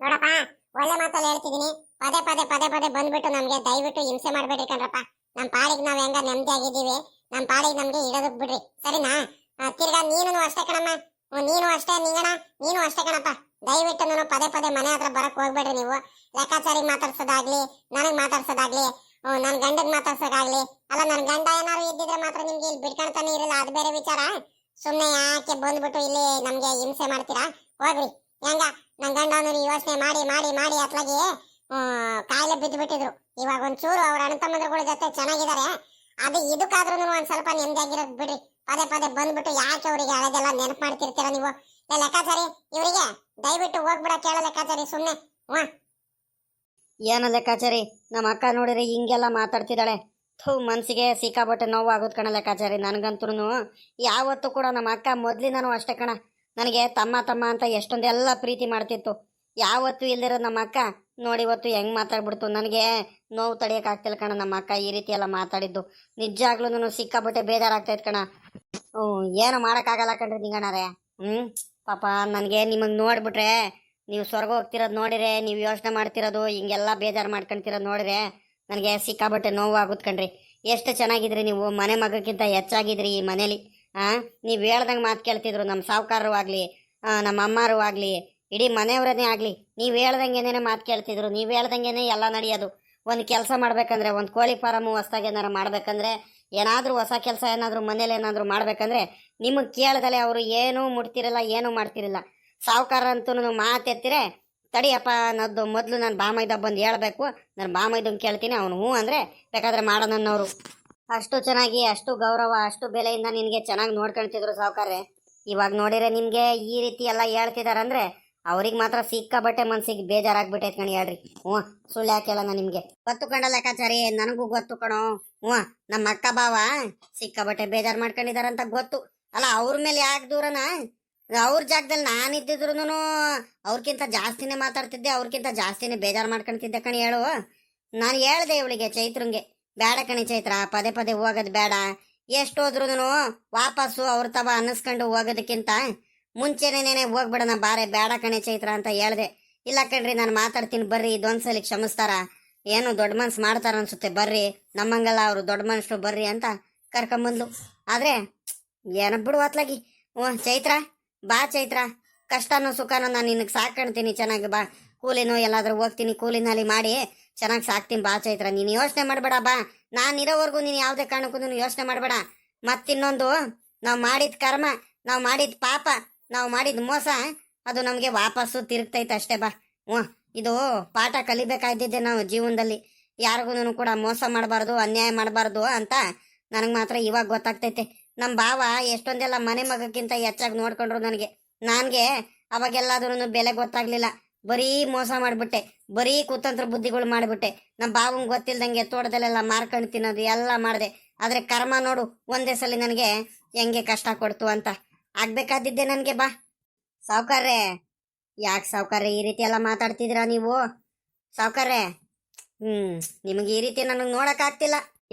ನೋಡಪ್ಪ, ಒಳ್ಳೆ ಮಾತಲ್ಲಿ ಹೇಳ್ತಿದೀನಿ. ಪದೇ ಪದೇ ಪದೇ ಪದೇ ಬಂದ್ಬಿಟ್ಟು ನಮ್ಗೆ ದಯವಿಟ್ಟು ಹಿಂಸೆ ಮಾಡ್ಬೇಡ್ರಿ ಕಣ್ರಪ್ಪ. ನಮ್ ಪಾಡಿಗೆ ನಾವ್ ಹೆಂಗ ನೆಮ್ಮದಿಯಾಗಿದ್ದೀವಿ, ನಮ್ ಪಾಡಿಗೆ ನಮ್ಗೆ ಇಡೋದಕ್ ಬಿಡ್ರಿ, ಸರಿನಾ? ತಿರ್ಗಾ ನೀನು ಅಷ್ಟೇ ಕಣಮ್ಮ. ನೀನು ಅಷ್ಟೇ ನಿಂಗಣ, ನೀನು ಅಷ್ಟೇ ಕಣಪ್ಪ. ದಯವಿಟ್ಟು ನಾನು ಪದೇ ಪದೇ ಮನೆ ಹತ್ರ ಬರಕ್ ಹೋಗ್ಬೇಡ್ರಿ ನೀವು. ಲೆಕ್ಕಾಚಾರಿಗೆ ಮಾತಾಡ್ಸೋದಾಗ್ಲಿ, ನನಗ್ ಮಾತಾಡ್ಸೋದಾಗ್ಲಿ, ನನ್ ಗಂಡಗ್ ಮಾತಾಡ್ಸೋದಾಗ್ಲಿ. ಅಲ್ಲ, ನನ್ ಗಂಡ ಏನಾರು ಇದ್ದಿದ್ರೆ ಮಾತ್ರ ನಿಮ್ಗೆ ಇಲ್ಲಿ ಬಿಡ್ಕೊಂತಾನೆ ಇರಲ್ಲ, ಅದು ಬೇರೆ ವಿಚಾರ. ಸುಮ್ನೆ ಯಾಕೆ ಬಂದ್ಬಿಟ್ಟು ಇಲ್ಲಿ ನಮ್ಗೆ ಹಿಂಸೆ ಮಾಡ್ತೀರಾ? ಹೋಗ್ರಿ. ಹೆಂಗ ನನ್ ಗಂಡನವ್ರು ಯೋಚನೆ ಮಾಡಿ ಮಾಡಿ ಮಾಡಿ ಅತ್ಲಾಗಿ ಕಾಯಿಲೆ ಬಿದ್ದು ಬಿಟ್ಟಿದ್ರು. ಇವಾಗ ಒಂಚೂರು ಅವ್ರ ಅಣ್ಣ ತಮ್ಮಂದ್ರಗಳ ಜೊತೆ ಚೆನ್ನಾಗಿದ್ದಾರೆ. ಅದು ಇದಕ್ಕಾದ್ರೂ ಒಂದ್ ಸ್ವಲ್ಪ ನೆಮ್ಮದಿಯಾಗಿರೋದ್ ಬಿಡ್ರಿ. ಪದೇ ಪದೇ ಬಂದ್ಬಿಟ್ಟು ಯಾಕೆ ಅವರಿಗೆ ಹಳೆದೆಲ್ಲ ನೆನಪು ಮಾಡ್ತಿರ್ತೀರ ನೀವು? ಲೆಕ್ಕಾಚಾರಿ, ಇವರಿಗೆ ದಯವಿಟ್ಟು ಹೋಗ್ಬಿಡ ಕೇಳೋ ಲೆಕ್ಕಾಚಾರಿ, ಸುಮ್ನೆ. ಏನೋ ಲೆಕ್ಕಾಚಾರಿ, ನಮ್ಮ ಅಕ್ಕ ನೋಡಿದ್ರೆ ಹಿಂಗೆಲ್ಲ ಮಾತಾಡ್ತಿದ್ದಾಳೆ. ಮನ್ಸಿಗೆ ಸಿಕ್ಕಾಬಟ್ಟೆ ನೋವು ಆಗೋದು ಕಣ ಲೆಕ್ಕಾಚಾರಿ. ನನಗಂತೂ ಯಾವತ್ತೂ ಕೂಡ ನಮ್ಮ ಅಕ್ಕ ಮೊದ್ಲಿಂದನೂ ಅಷ್ಟೇ ಕಣ, ನನಗೆ ತಮ್ಮ ತಮ್ಮ ಅಂತ ಎಷ್ಟೊಂದೆಲ್ಲ ಪ್ರೀತಿ ಮಾಡ್ತಿತ್ತು. ಯಾವತ್ತೂ ಇಲ್ದಿರೋ ನಮ್ಮ ಅಕ್ಕ ನೋಡಿ ಇವತ್ತು ಹೆಂಗ್ ಮಾತಾಡ್ಬಿಡ್ತು. ನನಗೆ ನೋವು ತಡಿಯೋಕ್ಕಾಗ್ತಿಲ್ಲ ಕಣ. ನಮ್ಮ ಅಕ್ಕ ಈ ರೀತಿ ಎಲ್ಲ ಮಾತಾಡಿದ್ದು ನಿಜಾಗ್ಲೂ ಸಿಕ್ಕಾಬಟ್ಟೆ ಬೇಜಾರಾಗ್ತೈತೆ ಕಣ. ಏನು ಮಾಡೋಕ್ಕಾಗಲ್ಲ ಕಣ್ರಿ ನಿಂಗಣ್ಣರೇ. ಪಾಪ ನನಗೆ ನಿಮಗೆ ನೋಡ್ಬಿಟ್ರೆ, ನೀವು ಸ್ವರ್ಗ ಹೋಗ್ತಿರೋದು ನೋಡಿರೆ, ನೀವು ಯೋಚನೆ ಮಾಡ್ತಿರೋದು ಹಿಂಗೆಲ್ಲ ಬೇಜಾರು ಮಾಡ್ಕೊಂತಿರೋದು ನೋಡಿದ್ರೆ ನನಗೆ ಸಿಕ್ಕಾಬಟ್ಟೆ ನೋವು ಆಗುತ್ತೆ ಕಣ್ರಿ. ಎಷ್ಟು ಚೆನ್ನಾಗಿದ್ರಿ ನೀವು, ಮನೆ ಮಗಕ್ಕಿಂತ ಹೆಚ್ಚಾಗಿದ್ರಿ ಈ ಮನೇಲಿ. ನೀವು ಹೇಳ್ದಂಗೆ ಮಾತು ಕೇಳ್ತಿದ್ರು ನಮ್ಮ ಸಾವುಕಾರರು ಆಗಲಿ, ನಮ್ಮ ಅಮ್ಮಾರು ಆಗಲಿ, ಇಡೀ ಮನೆಯವರನ್ನೇ ಆಗಲಿ. ನೀವು ಹೇಳ್ದಂಗೆನೇ ಮಾತು ಕೇಳ್ತಿದ್ರು, ನೀವು ಹೇಳ್ದಂಗೆನೇ ಎಲ್ಲ ನಡೆಯೋದು. ಒಂದು ಕೆಲಸ ಮಾಡ್ಬೇಕಂದ್ರೆ, ಒಂದು ಕೋಳಿ ಫಾರಮು ಹೊಸ್ದಾಗಿ ಏನಾರು ಮಾಡ್ಬೇಕಂದ್ರೆ, ಏನಾದರೂ ಹೊಸ ಕೆಲಸ ಏನಾದರೂ ಮನೇಲಿ ಏನಾದರೂ ಮಾಡ್ಬೇಕಂದ್ರೆ ನಿಮಗೆ ಕೇಳ್ದಲೆ ಅವರು ಏನೂ ಮುಟ್ತಿರಲ್ಲ, ಏನೂ ಮಾಡ್ತಿರಲಿಲ್ಲ. ಸಾವುಕಾರ ಅಂತೂ ಮಾತೆತ್ತಿರೆ, ತಡಿಯಪ್ಪ ಅನ್ನೋದು ಮೊದಲು ನಾನು ಬಾಮೈದ ಬಂದು ಹೇಳ್ಬೇಕು, ನಾನು ಬಾಮೈದಂಗೆ ಕೇಳ್ತೀನಿ, ಅವನು ಹ್ಞೂ ಅಂದರೆ ಬೇಕಾದರೆ ಮಾಡೋಣನ್ನೋರು. ಅಷ್ಟು ಚೆನ್ನಾಗಿ, ಅಷ್ಟು ಗೌರವ, ಅಷ್ಟು ಬೆಲೆಯಿಂದ ನಿನಗೆ ಚೆನ್ನಾಗಿ ನೋಡ್ಕೊಳ್ತಿದ್ರು ಸಾವುಕಾರ್ರೆ. ಇವಾಗ ನೋಡಿದ್ರೆ ನಿಮಗೆ ಈ ರೀತಿ ಎಲ್ಲ ಹೇಳ್ತಿದಾರಂದ್ರೆ ಅವ್ರಿಗೆ ಮಾತ್ರ ಸಿಕ್ಕಾಬಟ್ಟೆ ಮನ್ಸಿಗೆ ಬೇಜಾರಾಗ್ಬಿಟ್ಟೈತೆ ಕಣಿ. ಹೇಳ್ರಿ. ಸುಳ್ಳು ಯಾಕೆ ಹೇಳೋಣ ನಿಮಗೆ? ಗೊತ್ತು ಕಂಡ ಲೆಕ್ಕಾಚಾರಿ, ನನಗೂ ಗೊತ್ತು ಕಣೋ. ನಮ್ಮ ಅಕ್ಕ ಬಾವ ಸಿಕ್ಕಾಬಟ್ಟೆ ಬೇಜಾರು ಮಾಡ್ಕೊಂಡಿದಾರಂತ ಗೊತ್ತು. ಅಲ್ಲ, ಅವ್ರ ಮೇಲೆ ಯಾಕೆ ದೂರನ? ಅವ್ರ ಜಾಗದಲ್ಲಿ ನಾನಿದ್ದಿದ್ರು ಅವ್ರಕ್ಕಿಂತ ಜಾಸ್ತಿನೇ ಮಾತಾಡ್ತಿದ್ದೆ, ಅವ್ರಕ್ಕಿಂತ ಜಾಸ್ತಿನೇ ಬೇಜಾರು ಮಾಡ್ಕೊಳ್ತಿದ್ದೆ ಕಣಿ. ಹೇಳು. ನಾನು ಹೇಳ್ದೆ ಇವಳಿಗೆ, ಚೈತ್ರಂಗೆ, ಬೇಡ ಕಣಿ ಚೈತ್ರ, ಪದೇ ಪದೇ ಹೋಗೋದು ಬೇಡ. ಎಷ್ಟೋದ್ರೂ ವಾಪಸ್ಸು ಅವ್ರ ತವ ಅನ್ನಿಸ್ಕೊಂಡು ಹೋಗೋದಕ್ಕಿಂತ ಮುಂಚೆನೇನೆ ಹೋಗ್ಬಿಡೋಣ ಬಾರೆ, ಬೇಡ ಕಣೆ ಚೈತ್ರ ಅಂತ ಹೇಳ್ದೆ. ಇಲ್ಲ ಕಣ್ರಿ, ನಾನು ಮಾತಾಡ್ತೀನಿ ಬರ್ರಿ, ಇದೊಂದ್ಸಲಿ ಕ್ಷಮಿಸ್ತಾರ, ಏನು ದೊಡ್ಡ ಮನ್ಸು ಮಾಡ್ತಾರ ಅನ್ಸುತ್ತೆ, ಬರ್ರಿ, ನಮ್ಮಂಗಲ್ಲ ಅವರು ದೊಡ್ಡ ಮನುಷ್ಯರು, ಬರ್ರಿ ಅಂತ ಕರ್ಕೊಂಬಂದ್ಲು. ಆದ್ರೆ ಏನ ಬಿಡು ಅತ್ಲಾಗಿ. ಚೈತ್ರ ಬಾ ಚೈತ್ರ, ಕಷ್ಟನೋ ಸುಖನೋ ನಾನು ನಿನಗೆ ಸಾಕಾಣ್ತೀನಿ, ಚೆನ್ನಾಗಿ ಬಾ. ಕೂಲಿನೋ ಎಲ್ಲಾದ್ರೂ ಹೋಗ್ತೀನಿ, ಕೂಲಿನಲ್ಲಿ ಮಾಡಿ ಚೆನ್ನಾಗಿ ಸಾಕ್ತೀನಿ, ಬಾ ಚೈತ್ರ. ನೀನು ಯೋಚನೆ ಮಾಡಬೇಡ, ಬಾ. ನಾನು ಇರೋವರೆಗೂ ನೀನು ಯಾವುದೇ ಕಾರಣಕ್ಕೂ ನೀನು ಯೋಚನೆ ಮಾಡಬೇಡ. ಮತ್ತಿನ್ನೊಂದು, ನಾವು ಮಾಡಿದ ಕರ್ಮ, ನಾವು ಮಾಡಿದ ಪಾಪ, ನಾವು ಮಾಡಿದ ಮೋಸ, ಅದು ನಮಗೆ ವಾಪಸ್ಸು ತಿರುಗ್ತೈತೆ ಅಷ್ಟೇ, ಬಾ. ಇದು ಪಾಠ ಕಲಿಬೇಕಾಯ್ದಿದ್ದೆ ನಾವು ಜೀವನದಲ್ಲಿ. ಯಾರಿಗೂ ಕೂಡ ಮೋಸ ಮಾಡಬಾರ್ದು, ಅನ್ಯಾಯ ಮಾಡಬಾರ್ದು ಅಂತ ನನಗೆ ಮಾತ್ರ ಇವಾಗ ಗೊತ್ತಾಗ್ತೈತೆ. ನಮ್ಮ ಭಾವ ಎಷ್ಟೊಂದೆಲ್ಲ ಮನೆ ಮಗಕ್ಕಿಂತ ಹೆಚ್ಚಾಗಿ ನೋಡ್ಕೊಂಡ್ರು ನನಗೆ ಅವಾಗೆಲ್ಲಾದ್ರೂ ಬೆಲೆ ಗೊತ್ತಾಗ್ಲಿಲ್ಲ. ಬರೀ ಮೋಸ ಮಾಡ್ಬಿಟ್ಟೆ, ಬರೀ ಕುತಂತ್ರ ಬುದ್ಧಿಗಳು ಮಾಡಿಬಿಟ್ಟೆ. ನಮ್ಮ ಭಾವಂಗೆ ಗೊತ್ತಿಲ್ದಂಗೆ ತೋಟದಲ್ಲೆಲ್ಲ ಮಾರ್ಕೊಂಡು ತಿನ್ನೋದು ಎಲ್ಲ ಮಾಡಿದೆ. ಆದರೆ ಕರ್ಮ ನೋಡು, ಒಂದೇ ಸಲ ನನಗೆ ಹೆಂಗೆ ಕಷ್ಟ ಕೊಡ್ತು ಅಂತ. ಆಗ್ಬೇಕಾದಿದ್ದೆ ನನಗೆ, ಬಾ. ಸಾವುಕಾರ್ರೆ, ಯಾಕೆ ಸಾವುಕಾರ್ರೆ ಈ ರೀತಿ ಎಲ್ಲ ಮಾತಾಡ್ತಿದ್ದೀರಾ ನೀವು? ಸಾವುಕಾರ್ರೆ, ನಿಮಗೆ ಈ ರೀತಿ ನನಗೆ ನೋಡೋಕ್ಕಾಗ್ತಿಲ್ಲ.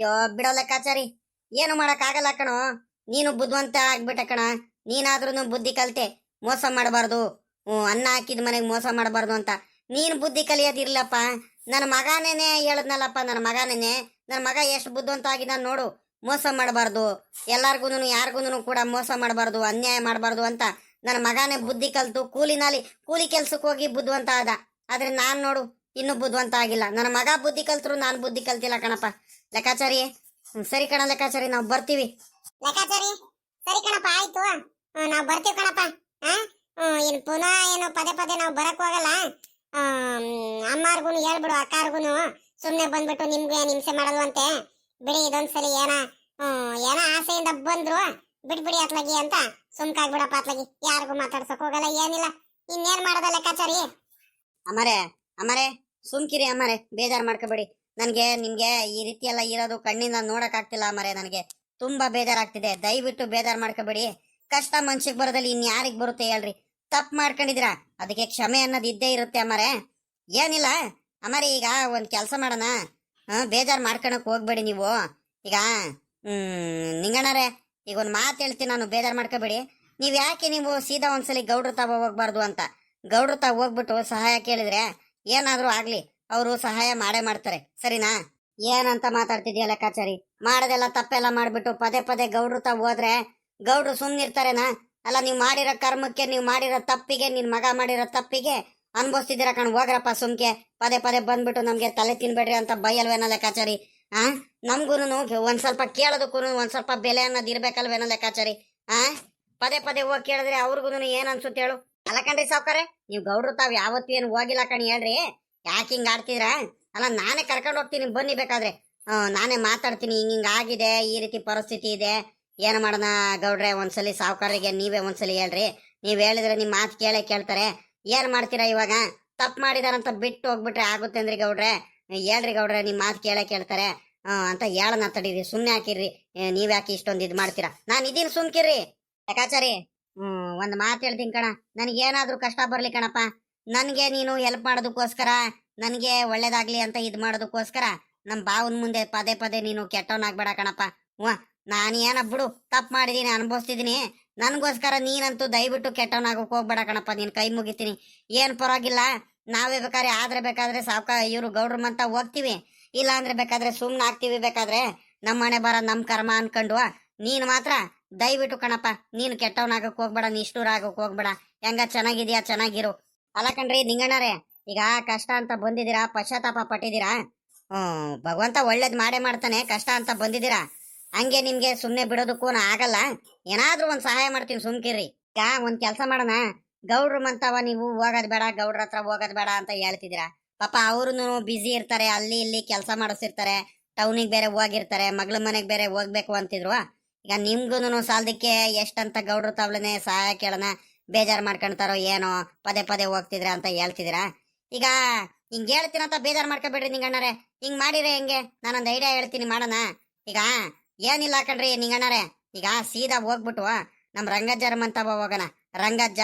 ಬಿಡೋ ಲೆಕ್ಕಾಚಾರಿ, ಏನು ಮಾಡೋಕ್ಕಾಗಲ್ಲ ಕಣೋ. ನೀನು ಬುದ್ಧಿವಂತ ಆಗ್ಬಿಟ್ಟೆ ಕಣ. ನೀನಾದ್ರೂ ಬುದ್ಧಿ ಕಲಿತೆ, ಮೋಸ ಮಾಡಬಾರ್ದು, ಅನ್ನ ಹಾಕಿದ ಮನೆಗೆ ಮೋಸ ಮಾಡಬಾರ್ದು ಅಂತ. ನೀನು ಬುದ್ಧಿ ಕಲಿಯೋದಿರ್ಲಪ್ಪ. ನನ್ನ ಮಗನೇನೆ ಹೇಳದ್ನಲ್ಲಪ್ಪ, ನನ್ನ ಮಗ ಎಷ್ಟು ಬುದ್ಧಿವಂತ ಆಗಿದ್ದಾನೆ ನೋಡು. ಮೋಸ ಮಾಡಬಾರ್ದು, ಎಲ್ಲಾರ್ಗು ಯಾರಿಗೂ ಕೂಡ ಮೋಸ ಮಾಡಬಾರ್ದು, ಅನ್ಯಾಯ ಮಾಡಬಾರ್ದು ಅಂತ ನನ್ನ ಮಗನೇ ಬುದ್ಧಿ ಕಲ್ತು ಕೂಲಿ ಕೆಲ್ಸಕ್ಕೆ ಹೋಗಿ ಬುದ್ಧಿವಂತ ಆದ. ಆದ್ರೆ ನಾನು ನೋಡು, ಇನ್ನೂ ಬುದ್ಧಿವಂತ ಆಗಿಲ್ಲ. ನನ್ನ ಮಗ ಬುದ್ಧಿ ಕಲ್ತರು, ನಾನು ಬುದ್ಧಿ ಕಲ್ತಿಲ್ಲ ಕಣಪ್ಪ. ಲೆಕ್ಕಾಚಾರಿ, ಸರಿ ಕಣ ಲೆಕ್ಕಾಚಾರಿ, ನಾವು ಬರ್ತೀವಿ. ಲೆಕ್ಕಾಚಾರಿ, ಸರಿ ಕಣಪ್ಪ, ಆಯ್ತು, ನಾವು ಬರ್ತೀವಿ ಕಣಪ್ಪ. ಇನ್ನು ಪುನಃ ಏನು ಪದೇ ಪದೇ ನಾವು ಬರಕ್ ಹೋಗಲ್ಲ. ಅಮ್ಮಾರ್ಗು ಹೇಳ್ಬಿಡು, ಅಕ್ಕಾರ್ಗು ಸುಮ್ನೆ ಬಂದ್ಬಿಟ್ಟು ನಿಮ್ಗೆ ಹಿಂಸೆ ಮಾಡಲ್ವಂತೆ. ಬಿಡಿ, ಇದೊಂದ್ಸಲಿ ಏನ ಆಸೆಯಿಂದ ಬಂದ್ರು, ಬಿಡ್ಬಿಡಿ ಅತ್ಲಾಗಿ ಅಂತ ಸುಮ್ಕಾಗ್ಬಿಡಪ್ಪ ಅತ್ಲಾಗಿ. ಯಾರಿಗೂ ಮಾತಾಡ್ಸಕ್ ಹೋಗಲ್ಲ, ಏನಿಲ್ಲ. ಇನ್ನೇನ್ ಮಾಡೋದ ಲೆಕ್ಕಾಚಾರಿ? ಅಮ್ಮರೇ ಸುಮ್ಕಿರಿ ಅಮ್ಮರೇ, ಬೇಜಾರು ಮಾಡ್ಕೋಬೇಡಿ. ನಿಮ್ಗೆ ಈ ರೀತಿ ಎಲ್ಲ ಇರೋದು ಕಣ್ಣಿಂದ ನೋಡಕ್ ಆಗ್ತಿಲ್ಲ ಅಮ್ಮರೇ. ನನಗೆ ತುಂಬಾ ಬೇಜಾರಾಗ್ತಿದೆ. ದಯವಿಟ್ಟು ಬೇಜಾರು ಮಾಡ್ಕೋಬೇಡಿ. ಕಷ್ಟ ಮನ್ಸಿಗೆ ಬರೋದಲ್ಲಿ ಇನ್ಯಾರಿಗೆ ಬರುತ್ತೆ ಹೇಳ್ರಿ? ತಪ್ಪು ಮಾಡ್ಕೊಂಡಿದ್ರ ಅದಕ್ಕೆ ಕ್ಷಮೆ ಅನ್ನೋದು ಇದ್ದೇ ಇರುತ್ತೆ ಅಮ್ಮರೇ. ಏನಿಲ್ಲ ಅಮ್ಮರೇ, ಈಗ ಒಂದು ಕೆಲಸ ಮಾಡೋಣ. ಬೇಜಾರು ಮಾಡ್ಕೊಳಕ್ ಹೋಗ್ಬೇಡಿ ನೀವು. ಈಗ ನಿಂಗಣ್ಣರೇ, ಈಗ ಒಂದು ಮಾತು ಹೇಳ್ತೀನಿ ನಾನು, ಬೇಜಾರು ಮಾಡ್ಕೋಬೇಡಿ. ನೀವು ಯಾಕೆ ನೀವು ಸೀದಾ ಒಂದ್ಸಲಿ ಗೌಡ್ರ ತಾವ ಹೋಗ್ಬಾರ್ದು ಅಂತ? ಗೌಡ್ರ ತಾ ಹೋಗ್ಬಿಟ್ಟು ಸಹಾಯ ಕೇಳಿದ್ರೆ ಏನಾದ್ರೂ ಆಗ್ಲಿ ಅವರು ಸಹಾಯ ಮಾಡೇ ಮಾಡ್ತಾರೆ, ಸರಿನಾ? ಏನಂತ ಮಾತಾಡ್ತಿದ್ಯಾ ಲೆಕ್ಕಾಚಾರಿ? ಮಾಡದೆಲ್ಲ ತಪ್ಪೆಲ್ಲ ಮಾಡ್ಬಿಟ್ಟು ಪದೇ ಪದೇ ಗೌಡ್ರ ತಾ ಹೋದ್ರೆ ಗೌಡ್ರು ಸುಮ್ನಿರ್ತಾರೇನಾ? ಅಲ್ಲ, ನೀವು ಮಾಡಿರೋ ಕರ್ಮಕ್ಕೆ, ನೀವು ಮಾಡಿರೋ ತಪ್ಪಿಗೆ, ನಿನ್ ಮಗ ಮಾಡಿರೋ ತಪ್ಪಿಗೆ ಅನ್ಭವಿಸ್ತಿದ್ದೀರಾ ಕಣ್. ಹೋಗ್ರಪ್ಪ ಸುಮ್ಕೆ. ಪದೇ ಪದೇ ಬಂದ್ಬಿಟ್ಟು ನಮ್ಗೆ ತಲೆ ತಿನ್ಬೇಡ್ರಿ ಅಂತ ಬೈಯಲ್ವೇನೋ ಲೆಕ್ಕಾಚಾರಿ? ಆ ನಮ್ಗೂನು ಒಂದ್ ಸ್ವಲ್ಪ ಕೇಳೋದಕ್ಕೂ ಒಂದ್ ಸ್ವಲ್ಪ ಬೆಲೆ ಅನ್ನೋದು ಇರ್ಬೇಕಲ್ವೇನೋ ಲೆಕ್ಕಾಚಾರಿ? ಆ ಪದೇ ಪದೇ ಹೋಗಿ ಕೇಳಿದ್ರೆ ಅವ್ರಿಗೂ ಏನ್ ಅನ್ಸುತ್ತೆ ಹೇಳು? ಅಲ್ಲ ಕಣ್ರಿ ಸಾವ್ಕಾರೆ, ನೀವು ಗೌಡ್ರು ತಾವ್ ಯಾವತ್ತೂ ಏನು ಹೋಗಿಲ್ಲ ಕಣಿ, ಹೇಳ್ರಿ. ಯಾಕೆ ಹಿಂಗ ಆಡ್ತಿದ್ರಾ? ಅಲ್ಲ, ನಾನೇ ಕರ್ಕೊಂಡು ಹೋಗ್ತೀನಿ ಬನ್ನಿ, ಬೇಕಾದ್ರೆ ನಾನೇ ಮಾತಾಡ್ತೀನಿ. ಹಿಂಗ ಆಗಿದೆ, ಈ ರೀತಿ ಪರಿಸ್ಥಿತಿ ಇದೆ, ಏನ್ ಮಾಡೋಣ ಗೌಡ್ರೆ? ಒಂದ್ಸಲಿ ಸಾವ್ಕಾರಿಗೆ ನೀವೇ ಒಂದ್ಸಲಿ ಹೇಳ್ರಿ. ನೀವ್ ಹೇಳಿದ್ರೆ ನಿಮ್ ಮಾತು ಕೇಳ್ತಾರೆ. ಏನ್ ಮಾಡ್ತೀರಾ ಇವಾಗ? ತಪ್ಪು ಮಾಡಿದಾರಂತ ಬಿಟ್ಟು ಹೋಗ್ಬಿಟ್ರೆ ಆಗುತ್ತೆ ಅಂದ್ರಿ ಗೌಡ್ರೆ? ಹೇಳ್ರಿ ಗೌಡ್ರೆ, ನಿಮ್ ಮಾತು ಕೇಳ್ತಾರೆ ಅಂತ ಹೇಳನ ತಡೀರಿ. ಸುಮ್ನೆ ಹಾಕಿರ್ರಿ. ನೀವ್ ಯಾಕೆ ಇಷ್ಟೊಂದು ಇದ್ ಮಾಡ್ತೀರಾ? ನಾನ್ ಇದೀನಿ, ಸುಮ್ಕಿರ್ರಿ. ಲೆಕ್ಕಾಚಾರಿ, ಒಂದ್ ಮಾತು ಹೇಳ್ತೀನಿ ಕಣ. ನನಗೇನಾದ್ರೂ ಕಷ್ಟ ಬರ್ಲಿ ಕಣಪ್ಪ, ನನ್ಗೆ ನೀನು ಹೆಲ್ಪ್ ಮಾಡೋದಕ್ಕೋಸ್ಕರ, ನನ್ಗೆ ಒಳ್ಳೇದಾಗ್ಲಿ ಅಂತ ಇದ್ ಮಾಡೋದಕ್ಕೋಸ್ಕರ ನಮ್ ಬಾವನ್ ಮುಂದೆ ಪದೇ ಪದೇ ನೀನು ಕೆಟ್ಟವನಾಗ್ಬೇಡ ಕಣಪ್ಪ. ನಾನು ಏನ ಬಿಡು, ತಪ್ಪು ಮಾಡಿದೀನಿ, ಅನುಭವಿಸ್ತಿದೀನಿ. ನನ್ಗೋಸ್ಕರ ನೀನಂತೂ ದಯವಿಟ್ಟು ಕೆಟ್ಟವನಾಗಕ್ ಹೋಗ್ಬೇಡ ಕಣಪ್ಪ. ನೀನ್ ಕೈ ಮುಗಿತೀನಿ. ಏನ್ ಪರವಾಗಿಲ್ಲ, ನಾವೇ ಬೇಕಾದ್ರೆ ಇವ್ರು ಗೌಡ್ರಮಂತ ಹೋಗ್ತೀವಿ, ಇಲ್ಲ ಅಂದ್ರೆ ಬೇಕಾದ್ರೆ ಸುಮ್ನ ಆಗ್ತೀವಿ. ಬೇಕಾದ್ರೆ ನಮ್ಮ ಮನೆ ಬರ ನಮ್ ಕರ್ಮ ಅನ್ಕೊಂಡು ನೀನ್ ಮಾತ್ರ ದಯವಿಟ್ಟು ಕಣಪ್ಪ, ನೀನು ಕೆಟ್ಟವನಾಗಕ್ ಹೋಗ್ಬೇಡ, ನಿಷ್ಠೂರ ಆಗಕ್ ಹೋಗ್ಬೇಡ. ಹೆಂಗ ಚೆನ್ನಾಗಿದ್ಯಾ? ಚೆನ್ನಾಗಿರು. ಅಲ್ಲ ಕಣ್ರಿ ನಿಂಗಣ್ಣರೇ, ಈಗ ಕಷ್ಟ ಅಂತ ಬಂದಿದ್ದೀರಾ, ಪಶ್ಚಾತ್ತಾಪ ಪಟ್ಟಿದ್ದೀರಾ. ಭಗವಂತ ಒಳ್ಳೇದ್ ಮಾಡೇ ಮಾಡ್ತಾನೆ. ಕಷ್ಟ ಅಂತ ಬಂದಿದ್ದೀರಾ, ಹಂಗೆ ನಿಮ್ಗೆ ಸುಮ್ನೆ ಬಿಡೋದಕ್ಕೂ ಆಗಲ್ಲ. ಏನಾದ್ರೂ ಒಂದ್ ಸಹಾಯ ಮಾಡ್ತೀನಿ, ಸುಮ್ಕಿರ್ರಿ. ಈಗ ಒಂದ್ ಕೆಲ್ಸ ಮಾಡೋಣ. ಗೌಡ್ರು ಮಂತವ ನೀವು ಹೋಗೋದ್ ಬೇಡ, ಗೌಡ್ರ ಹತ್ರ ಹೋಗೋದ್ ಬೇಡ ಅಂತ ಹೇಳ್ತಿದ್ದೀರಾ. ಪಾಪ ಅವ್ರು ಬಿಸಿ ಇರ್ತಾರೆ, ಅಲ್ಲಿ ಇಲ್ಲಿ ಕೆಲಸ ಮಾಡಿಸಿರ್ತಾರೆ, ಟೌನಿಗೆ ಬೇರೆ ಹೋಗಿರ್ತಾರೆ, ಮಗ್ಳ ಮನೆಗ್ ಬೇರೆ ಹೋಗ್ಬೇಕು ಅಂತಿದ್ರು. ಈಗ ನಿಮ್ಗೂನು ಸಾಲದಕ್ಕೆ ಎಷ್ಟಂತ ಗೌಡ್ರು ತಾವ್ಲನೆ ಸಹಾಯ ಕೇಳೋಣ, ಬೇಜಾರ್ ಮಾಡ್ಕೊಂತಾರೋ ಏನೋ, ಪದೇ ಪದೇ ಹೋಗ್ತಿದ್ರ ಅಂತ ಹೇಳ್ತಿದ್ದೀರಾ. ಈಗ ಹಿಂಗ್ ಹೇಳ್ತೀನಂತ ಬೇಜಾರ್ ಮಾಡ್ಕೊಬೇಡ್ರಿ ನಿಂಗಣ್ಣರೇ. ಹಿಂಗ್ ಮಾಡಿದ್ರೆ ಹೆಂಗೆ? ನಾನೊಂದ್ ಐಡಿಯಾ ಹೇಳ್ತೀನಿ, ಮಾಡೋಣ. ಈಗ ಏನಿಲ್ಲ ಕಣ್ರಿ ನಿಂಗಣ್ಣರೇ, ಈಗ ಸೀದಾ ಹೋಗ್ಬಿಟ್ಟು ನಮ್ ರಂಗಜ್ಜರ ಮಂತವ ಹೋಗೋಣ. ರಂಗಜ್ಜ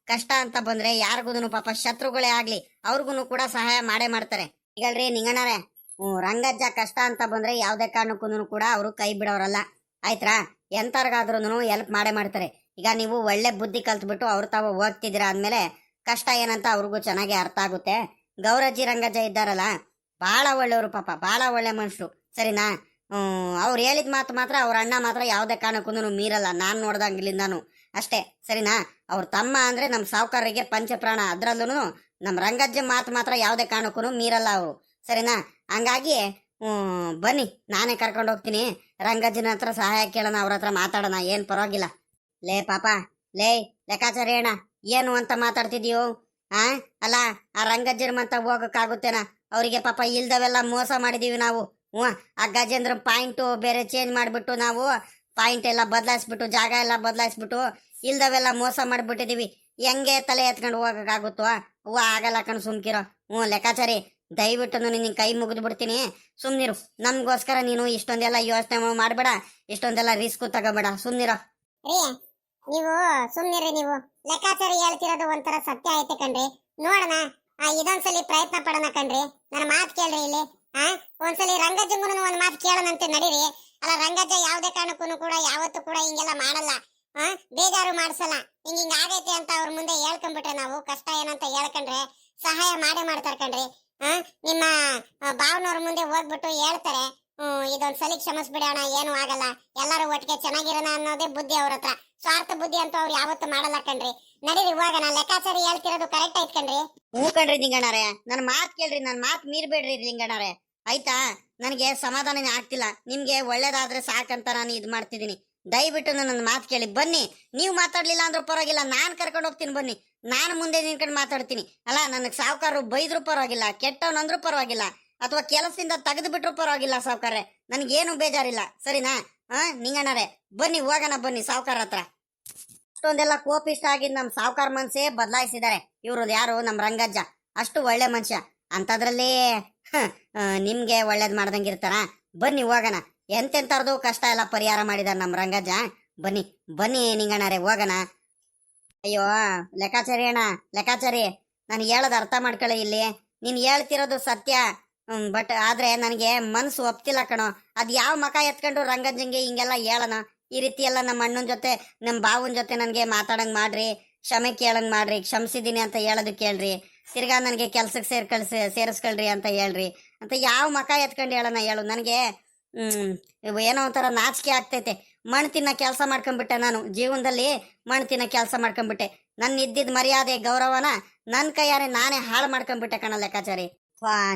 ಕಷ್ಟ ಅಂತ ಬಂದ್ರೆ ಯಾರಿಗೂನು ಪಾಪ ಶತ್ರುಗಳೇ ಆಗ್ಲಿ ಅವ್ರಿಗೂ ಕೂಡ ಸಹಾಯ ಮಾಡೇ ಮಾಡ್ತಾರೆ. ಈಗಲ್ರಿ ನಿಂಗಣ್ಣರೇ, ರಂಗಜ್ಜ ಕಷ್ಟ ಅಂತ ಬಂದ್ರೆ ಯಾವ್ದೇ ಕಾರಣಕ್ಕೂ ಕೂಡ ಅವರು ಕೈ ಬಿಡೋರಲ್ಲ, ಆಯ್ತಾ? ಎಂತರ್ಗಾದ್ರೂ ಹೆಲ್ಪ್ ಮಾಡೇ ಮಾಡ್ತಾರೆ. ಈಗ ನೀವು ಒಳ್ಳೆ ಬುದ್ಧಿ ಕಲ್ತ್ಬಿಟ್ಟು ಅವ್ರು ತಾವ ಹೋಗ್ತಿದ್ದೀರಾ ಅಂದ್ಮೇಲೆ ಕಷ್ಟ ಏನಂತ ಅವ್ರಿಗೂ ಚೆನ್ನಾಗಿ ಅರ್ಥ ಆಗುತ್ತೆ. ಗೌರಜ್ಜಿ ರಂಗಜ್ಜ ಇದ್ದಾರಲ್ಲ, ಬಹಳ ಒಳ್ಳೆಯವರು ಪಾಪ, ಬಹಳ ಒಳ್ಳೆ ಮನುಷ್ಯರು, ಸರಿನಾ? ಅವ್ರು ಹೇಳಿದ ಮಾತು ಮಾತ್ರ, ಅವ್ರ ಅಣ್ಣ ಮಾತ್ರ ಯಾವ್ದೇ ಕಾರಣಕ್ಕೂ ಮೀರಲ್ಲ, ನಾನ್ ನೋಡ್ದಂಗಿಲ್ಲಿಂದಾನು ಅಷ್ಟೇ, ಸರಿನಾ? ಅವ್ರ ತಮ್ಮ ಅಂದ್ರೆ ನಮ್ ಸಾವುಕಾರರಿಗೆ ಪಂಚಪ್ರಾಣ, ಅದ್ರಲ್ಲೂ ನಮ್ ರಂಗಜ್ಜ ಮಾತು ಮಾತ್ರ ಯಾವ್ದೇ ಕಾರಣಕ್ಕೂ ಮೀರಲ್ಲ ಅವರು, ಸರಿನಾ? ಹಂಗಾಗಿ ಬನ್ನಿ, ನಾನೇ ಕರ್ಕೊಂಡು ಹೋಗ್ತೀನಿ. ರಂಗಜ್ಜನ ಹತ್ರ ಸಹಾಯ ಕೇಳೋಣ, ಅವ್ರ ಹತ್ರ ಮಾತಾಡೋಣ, ಏನ್ ಪರವಾಗಿಲ್ಲ. ಲೇ ಪಾಪ, ಲೇ ಲೆಕ್ಕಾಚಾರಿ ಅಣ್ಣ, ಏನು ಅಂತ ಮಾತಾಡ್ತಿದ್ಯೋ? ಅಲ್ಲ, ಆ ರಂಗಜ್ಜನ ಮಂತ ಹೋಗಕ್ಕಾಗುತ್ತೇನಾ? ಅವರಿಗೆ ಪಾಪ ಇಲ್ದವೆಲ್ಲ ಮೋಸ ಮಾಡಿದೀವಿ ನಾವು. ಆ ಗಜೇಂದ್ರ ಪಾಯಿಂಟ್ ಬೇರೆ ಚೇಂಜ್ ಮಾಡ್ಬಿಟ್ಟು, ನಾವು ಪಾಯಿಂಟ್ ಎಲ್ಲ ಬದಲಾಯಿಸ್ಬಿಟ್ಟು, ಜಾಗ ಎಲ್ಲ ಬದಲಾಯಿಸ್ಬಿಟ್ಟು ಇಲ್ದವೆಲ್ಲ ಮೋಸ ಮಾಡ್ಬಿಟ್ಟಿದೀವಿ. ಹೆಂಗೆ ತಲೆ ಎತ್ಕೊಂಡು ಹೋಗಕ್ಕಾಗುತ್ತೋ? ಆಗಲ್ಲ ಕಣ್, ಸುಮ್ಕಿರೋ. ಲೆಕ್ಕಾಚಾರಿ, ದಯವಿಟ್ಟು ನಿನ್ ಕೈ ಮುಗಿದು ಬಿಡ್ತೀನಿ, ಸುಮ್ನಿರು. ನಮ್ಗೋಸ್ಕರ ನೀನು ಇಷ್ಟೊಂದೆಲ್ಲ ಯೋಚನೆ ಮಾಡ್ಬೇಡ, ಇಷ್ಟೊಂದೆಲ್ಲ ರಿಸ್ಕ್ ತಗೋಬೇಡ, ಸುಮ್ನಿರೋ. ರೀ, ನೀವು ಸುಮ್ನಿರಿ. ನೀವು ಲೆಕ್ಕಾಚಾರಿ ಹೇಳ್ತಿರೋದು ಒಂಥರ ಸತ್ಯ ಐತೆ ಕಣ್ರಿ. ನೋಡೋಣ, ಇದೊಂದ್ಸಲಿ ಪ್ರಯತ್ನ ಪಡೋಣ ಕಣ್ರಿ. ನನ್ನ ಮಾತು ಕೇಳ್ರಿ ಇಲ್ಲಿ. ಒಂದ್ಸಲಿ ರಂಗಜ್ಜಂಗೂ ಒಂದ್ ಮಾತು ಕೇಳೋಣಂತೆ, ನಡೀರಿ. ಅಲ್ಲ, ರಂಗಜ್ಜ ಯಾವ್ದೇ ಕಾರಣಕ್ಕೂ ಕೂಡ ಯಾವತ್ತೂ ಕೂಡ ಹಿಂಗೆಲ್ಲ ಮಾಡಲ್ಲ, ಬೇಜಾರು ಮಾಡ್ಸಲ್ಲ. ಹಿಂಗ ಆಗೈತೆ ಅಂತ ಅವ್ರ ಮುಂದೆ ಹೇಳ್ಕೊಂಡ್ಬಿಟ್ರೆ, ನಾವು ಕಷ್ಟ ಏನಂತ ಹೇಳ್ಕೊಂಡ್ರೆ ಸಹಾಯ ಮಾಡೇ ಮಾಡ್ತಾರ ಕಣ್ರಿ. ನಿಮ್ಮ ಭಾವನವ್ರ ಮುಂದೆ ಹೋಗ್ಬಿಟ್ಟು ಹೇಳ್ತಾರೆ, ಇದೊಂದ್ಸಲಿ ಕ್ಷಮಿಸ್ಬಿಡೋಣ, ಏನು ಆಗಲ್ಲ, ಎಲ್ಲರೂ ಒಟ್ಟಿಗೆ ಚೆನ್ನಾಗಿರೋಣ ಅನ್ನೋದೇ ಬುದ್ಧಿ ಅವ್ರ ಹತ್ರ. ಸ್ವಾರ್ಥ ಬುದ್ಧಿ ಅಂತ ಅವ್ರು ಯಾವತ್ತೂ ಮಾಡಲ್ಲ ಕಣ್ರಿ. ನಡೀರಿ ಹೋಗೋಣ. ಲೆಕ್ಕಾಚಾರಿ ಹೇಳ್ತಿರೋದು ಕರೆಕ್ಟ್ ಐತ್ ಕಣ್ರಿ. ಹ್ಞೂ ಕಣ್ರಿ ಲಿಂಗಣ್ಣರೇ, ನನ್ನ ಮಾತು ಕೇಳ್ರಿ, ನನ್ನ ಮಾತು ಮೀರ್ಬೇಡ್ರಿ ಲಿಂಗಣ್ಣರೇ, ಆಯ್ತಾ? ನನಗೆ ಸಮಾಧಾನನೇ ಆಗ್ತಿಲ್ಲ. ನಿಮ್ಗೆ ಒಳ್ಳೇದಾದ್ರೆ ಸಾಕಂತ ನಾನು ಇದು ಮಾಡ್ತಿದ್ದೀನಿ. ದಯವಿಟ್ಟು ನನ್ನ ಮಾತು ಕೇಳಿ ಬನ್ನಿ. ನೀವು ಮಾತಾಡ್ಲಿಲ್ಲ ಅಂದ್ರೂ ಪರವಾಗಿಲ್ಲ, ನಾನು ಕರ್ಕೊಂಡು ಹೋಗ್ತೀನಿ, ಬನ್ನಿ. ನಾನು ಮುಂದೆ ನಿಂತ್ಕೊಂಡು ಮಾತಾಡ್ತೀನಿ. ಅಲ್ಲ, ನನಗೆ ಸಾವುಕಾರರು ಬೈದ್ರೂ ಪರವಾಗಿಲ್ಲ, ಕೆಟ್ಟವನಂದ್ರೂ ಪರವಾಗಿಲ್ಲ, ಅಥವಾ ಕೆಲಸದಿಂದ ತೆಗೆದು ಬಿಟ್ರು ಪರವಾಗಿಲ್ಲ ಸಾವುಕಾರ್ರೆ, ನನಗೇನು ಬೇಜಾರಿಲ್ಲ, ಸರಿನಾ? ನಿಂಗಣ್ಣರೇ, ಬನ್ನಿ ಹೋಗೋಣ, ಬನ್ನಿ ಸಾವುಕಾರ ಹತ್ರ. ಅಷ್ಟೊಂದೆಲ್ಲ ಕೋಪಿಷ್ಟ ಆಗಿದ್ ನಮ್ ಸಾವುಕಾರ ಮನ್ಸೇ ಬದಲಾಯಿಸಿದ್ದಾರೆ ಇವ್ರು. ಯಾರು? ನಮ್ ರಂಗಜ್ಜ ಅಷ್ಟು ಒಳ್ಳೆ ಮನುಷ್ಯ ಅಂತದ್ರಲ್ಲಿ ನಿಮ್ಗೆ ಒಳ್ಳೇದ್ ಮಾಡ್ದಂಗಿರ್ತಾರ. ಬನ್ನಿ ಹೋಗೋಣ. ಎಂತೆಂತರ್ದು ಕಷ್ಟ ಎಲ್ಲ ಪರಿಹಾರ ಮಾಡಿದಾರ ನಮ್ ರಂಗಜ್ಜ. ಬನ್ನಿ ಬನ್ನಿ ನಿಂಗಣ್ಣರೇ, ಹೋಗೋಣ. ಅಯ್ಯೋ ಲೆಕ್ಕಾಚಾರಿ ಅಣ್ಣ, ಲೆಕ್ಕಾಚಾರಿ, ನಾನು ಹೇಳೋದು ಅರ್ಥ ಮಾಡ್ಕೊಳ್ಳಿ. ಇಲ್ಲಿ ನೀನ್ ಹೇಳ್ತಿರೋದು ಸತ್ಯ, ಬಟ್ ಆದ್ರೆ ನನಗೆ ಮನ್ಸು ಒಪ್ತಿಲ್ಲ ಕಣೋ. ಅದ್ ಯಾವ ಮಕ ಎತ್ಕೊಂಡು ರಂಗಜ್ಜಂಗೆ ಹಿಂಗೆಲ್ಲ ಹೇಳೋಣ? ಈ ರೀತಿ ಎಲ್ಲ ನಮ್ಮ ಅಣ್ಣನ ಜೊತೆ, ನಮ್ಮ ಬಾವನ್ ಜೊತೆ ನನ್ಗೆ ಮಾತಾಡಂಗ್ ಮಾಡ್ರಿ, ಕ್ಷಮೆ ಕೇಳಂಗ್ ಮಾಡ್ರಿ, ಕ್ಷಮಿಸಿದ್ದೀನಿ ಅಂತ ಹೇಳೋದು ಕೇಳ್ರಿ. ತಿರ್ಗಾ ನನಗೆ ಕೆಲ್ಸಕ್ಕೆ ಸೇರಿಸ್ಕೊಳ್ರಿ ಅಂತ ಹೇಳ್ರಿ ಅಂತ ಯಾವ ಮಕ ಎತ್ಕೊಂಡು ಹೇಳೋಣ ಹೇಳು. ನನಗೆ ಏನೋ ಒಂಥರ ನಾಚಿಕೆ ಆಗ್ತೈತೆ. ಮಣ್ಣು ತಿನ್ನ ಕೆಲಸ ಮಾಡ್ಕೊಂಡ್ಬಿಟ್ಟೆ ನಾನು ಜೀವನದಲ್ಲಿ. ಮಣ್ಣು ತಿನ್ನ ಕೆಲಸ ಮಾಡ್ಕೊಂಡ್ಬಿಟ್ಟೆ. ನನ್ನ ಇದ್ದಿದ್ದ ಮರ್ಯಾದೆ ಗೌರವನ ನನ್ನ ಕೈಯಾರೆ ನಾನೇ ಹಾಳು ಮಾಡ್ಕೊಂಡ್ಬಿಟ್ಟೆ ಕಣ ಲೆಕ್ಕಾಚಾರಿ.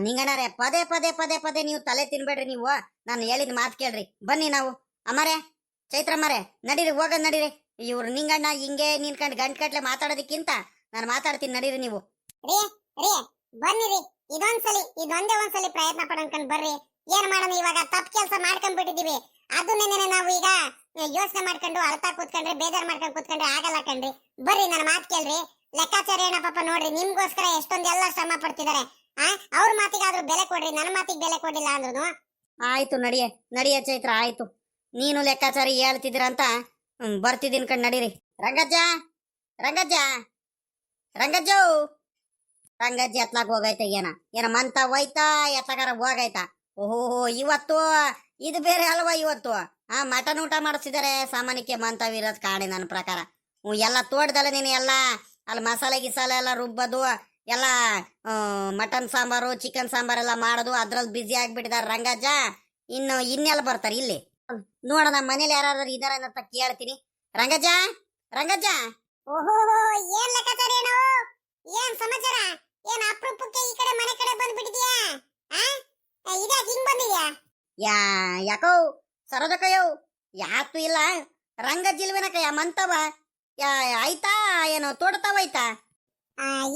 ನಿಂಗಣ್ಣಾರೆ, ಪದೇ ಪದೇ ಪದೇ ಪದೇ ನೀವು ತಲೆ ತಿನ್ಬೇಡ್ರಿ. ನೀವು ನಾನು ಹೇಳಿದ ಮಾತು ಕೇಳ್ರಿ. ಬನ್ನಿ ನಾವು ಅಮ್ಮರೇ, ಚೈತ್ರಮ್ಮರೇ, ನಡೀರಿ, ಹೋಗೋದ್ ನಡೀರಿ. ಇವ್ರು ನಿಂಗಣ್ಣ ಹಿಂಗೆ ನಿನ್ಕಂಡು ಗಂಟ್ಕಟ್ಲೆ ಮಾತಾಡೋದಕ್ಕಿಂತ ನಾನು ಮಾತಾಡ್ತೀನಿ, ನಡೀರಿ ನೀವು. ರೀ ರೀ ಬನ್ನಿರಿ, ಇದೊಂದೇ ಒಂದ್ಸಲಿ ಪ್ರಯತ್ನ ಪಡ್ಕೊಂಡ್ ಬರ್ರಿ. ಏನ್ ಮಾಡೋಣ ಇವಾಗ? ತಪ್ಪು ಕೆಲಸ ಮಾಡ್ಕೊಂಡ್ಬಿಟ್ಟಿದೀವಿ. ಅದನ್ನೇ ನಾವು ಈಗ ಯೋಚನೆ ಮಾಡ್ಕೊಂಡು ಅಳ್ತಾ ಕೂತ್ಕೊಂಡ್ರೆ, ಬೇಜಾರ್ ಮಾಡ್ಕೊಂಡು ಕೂತ್ಕೊಂಡ್ರೆ ಆಗಲ್ಲ ಕಣ್ರಿ. ಬರ್ರಿ, ನನ್ನ ಮಾತು ಕೇಳ್ರಿ. ಲೆಕ್ಕಾಚಾರ ಏನ ಪಾಪ ನೋಡ್ರಿ, ನಿಮ್ಗೋಸ್ಕರ ಎಷ್ಟೊಂದೆಲ್ಲ ಶ್ರಮ ಪಡ್ತಿದ್ದಾರೆ. ಅವ್ರ ಮಾತಿಗಾದ್ರೂ ಬೆಲೆ ಕೊಡ್ರಿ, ನನ್ನ ಮಾತಿಗೆ ಬೆಲೆ ಕೊಡ್ಲಿಲ್ಲ ಅಂದ್ರು. ಆಯ್ತು, ನಡಿಯ ಚೈತ್ರ, ಆಯ್ತು. ನೀನು ಲೆಕ್ಕಾಚಾರಿ ಹೇಳ್ತಿದ್ದೀರಂತ ಬರ್ತಿದ್ದೀನಿ ಕಣ್, ನಡೀರಿ. ರಂಗಜ್ಜ, ರಂಗಜ್ಜಿ ಎತ್ಲಾಗ ಹೋಗೈತೆ. ಏನ ಮಂತ ಹೋಯ್ತಾ, ಎತ್ತಗಾರ ಹೋಗೈತಾ? ಓಹೋ, ಇವತ್ತು ಇದು ಬೇರೆ ಅಲ್ವಾ? ಇವತ್ತು ಮಟನ್ ಊಟ ಮಾಡಿಸಿದ್ದಾರೆ. ಸಾಮಾನ್ಯಕ್ಕೆ ಮಂತವಿರೋದ್ ಕಾಣೆ ನನ್ನ ಪ್ರಕಾರ. ಎಲ್ಲ ತೋಟದಲ್ಲ ನೀನು, ಎಲ್ಲ ಅಲ್ಲಿ ಮಸಾಲೆ ಗಿಸಾಲೆ ಎಲ್ಲ ರುಬ್ಬೋದು, ಎಲ್ಲ ಮಟನ್ ಸಾಂಬಾರು ಚಿಕನ್ ಸಾಂಬಾರೆಲ್ಲ ಮಾಡೋದು, ಅದ್ರಲ್ಲಿ ಬ್ಯುಸಿ ಆಗ್ಬಿಟ್ಟಿದ್ದಾರೆ ರಂಗಜ್ಜ. ಇನ್ನೆಲ್ಲ ಬರ್ತಾರೆ ಇಲ್ಲಿ ನೋಡೋಣ. ಮನೇಲಿ ಯಾರು ಇದಾರ ಅಂತ ಕೇಳ್ತೀನಿ. ರಂಗಜ್ಜ. ಓಹೋ, ಏನ್ ಲೆಕ್ಕಾಚಾರ ಏನು? ಏನ್ ಸಮಾಚಾರ? ಏನ್ ಅಪರೂಪಕ್ಕೆ ಈ ಕಡೆ ಮನೆ ಕಡೆ ಬಂದ್ಬಿಟ್ಟಿದ್ಯಾ? ಇದ್ಯಾಕ್ ಹಿಂಗ್ ಬಂದಿದ್ಯಾ? ಯಾಕೋ ಸರೋದಕ್ಕಯ್ಯೋ, ಯಾತು ಇಲ್ಲ ರಂಗಜ್ಜಿಲ್ವೇನಕ್ಕಯ್ಯ ಮಂತವ ಆಯ್ತಾ? ಏನೋ ತೋಟತಾವಯ್ತಾ?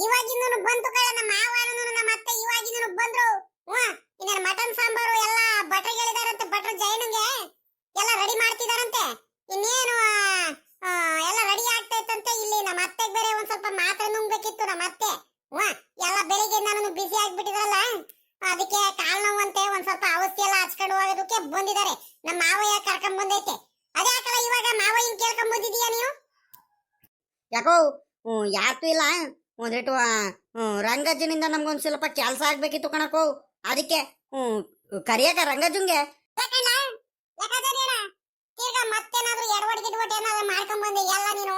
ಇವಾಗಿಂದನು ಬಂತು ಕಳೆ. ನಮ್ಮ ಮಾವನೂ ನಮ್ಮ ಅತ್ತೆ ಇವಾಗಿಂದನು ಬಂದ್ರು. ಇನ್ನೇನು ಮಟನ್ ಸಾಂಬಾರು ಎಲ್ಲ ಭಟ್ರಿಗಳಿದಾರಂತೆ, ಭಟ್ರು ಜೈನಂಗೆ ಎಲ್ಲ ರೆಡಿ ಮಾಡ್ತಿದಾರಂತೆ. ಇನ್ನೇನು ಎಲ್ಲ ರೆಡಿ ಆಗ್ತಾ ಇತ್ತಂತೆ. ಇಲ್ಲಿ ನಮ್ಮ ಅತ್ತೆಗೆ ಬೇರೆ ಒಂದ್ ಸ್ವಲ್ಪ ಮಾತ್ರ ನುಂಗ್ಬೇಕಿತ್ತು ನಮ್ಮ ಅತ್ತೆ. ಎಲ್ಲ ಬೆಳಿಗ್ಗೆ ನಾನು ಬಿಸಿ ಆಗ್ಬಿಟ್ಟಿದ್ರಲ್ಲ, ಅದಕ್ಕೆ ಕಾಲ್ ನೋವಂತೆ ಒಂದ್ ಸ್ವಲ್ಪ ಔಷಧಿ ಎಲ್ಲ ಹಚ್ಕೊಂಡು ಹೋಗೋದಕ್ಕೆ ಬಂದಿದ್ದಾರೆ. ನಮ್ಮ ಮಾವಯ್ಯ ಕರ್ಕೊಂಡ್ ಬಂದೈತೆ. ಅದ್ಯಾಕಲ್ಲ ಇವಾಗ ಮಾವ ಹಿಂಗ್ ಕೇಳ್ಕೊಂಡ್ ಬಂದಿದೀಯಾ ನೀನು? ಯಾಕೋ ಯಾತು ಇಲ್ಲ, ಒಂದಿಟ್ಟು ರಂಗಜ್ಜನಿಂದ ನಮ್ಗೊಂದ್ ಸ್ವಲ್ಪ ಕೆಲಸ ಆಗ್ಬೇಕಿತ್ತು ಕಣಕೋ. ಅದಕ್ಕೆ ಕರಿಯಕ ರಂಗಜ್ಜಂಗೆ ತಿರ್ಗಾ ಮತ್ತೇನಾದ್ರೂ ಎಡವಟ್ ಗಿಡವಟ್ ಏನಾದ್ರು ಮಾಡ್ಕೊಂಡ್ ಬಂದೆ ಎಲ್ಲ ನೀನು?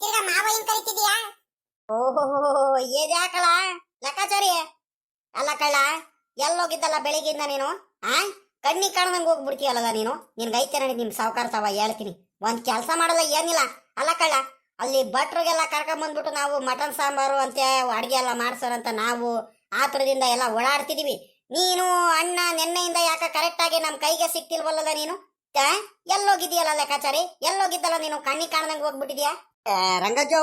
ತಿರ್ಗಾ ಮಾವ ಹಿಂಗ್ ಕರಿತಿದೀಯಾ? ಓಹೋ, ಏದ್ಯಾಕಳ ಲೆಕ್ಕಾಚಾರಿ ಅಲ್ಲ ಕಳ್ಳ. ಎಲ್ಲೋಗಿದ್ದಲ್ಲ ಬೆಳಿಗ್ಗೆಯಿಂದ ನೀನು? ಕಣ್ಣಿ ಕಾಣದಂಗೆ ಹೋಗ್ಬಿಡ್ತೀಯಲ್ಲ ನೀನು. ನಿನ್ಗೈತೆ ನೋಡಿ ನಿಮ್ ಸಾವುಕಾರ ತವ ಹೇಳ್ತೀನಿ. ಒಂದ್ ಕೆಲಸ ಮಾಡಲ್ಲ, ಏನಿಲ್ಲ. ಅಲ್ಲ ಕಳ್ಳ, ಅಲ್ಲಿ ಭಟ್ರಿಗೆಲ್ಲ ಕರ್ಕೊಂಡ್ ಬಂದ್ಬಿಟ್ಟು ನಾವು ಮಟನ್ ಸಾಂಬಾರು ಅಂತೆ ಅಡ್ಗೆ ಎಲ್ಲ ಮಾಡ್ಸೋರಂತ ನಾವು ಆತುರದಿಂದ ಎಲ್ಲ ಓಡಾಡ್ತಿದೀವಿ. ನೀನು ಅಣ್ಣ ನೆನ್ನೆಯಿಂದ ಯಾಕ ಕರೆಕ್ಟ್ ಆಗಿ ನಮ್ ಕೈಗೆ ಸಿಕ್ತಿಲ್ವಲ್ಲ ನೀನು? ಎಲ್ಲೋಗಿದ್ಯಲ್ಲ ಲೆಕ್ಕಾಚಾರಿ? ಎಲ್ಲೋಗಿದ್ದಲ್ಲ ನೀನು? ಕಣ್ಣಿ ಕಾಣದಂಗೆ ಹೋಗ್ಬಿಟ್ಟಿದ್ಯಾ? ರಂಗಜ್ಜು,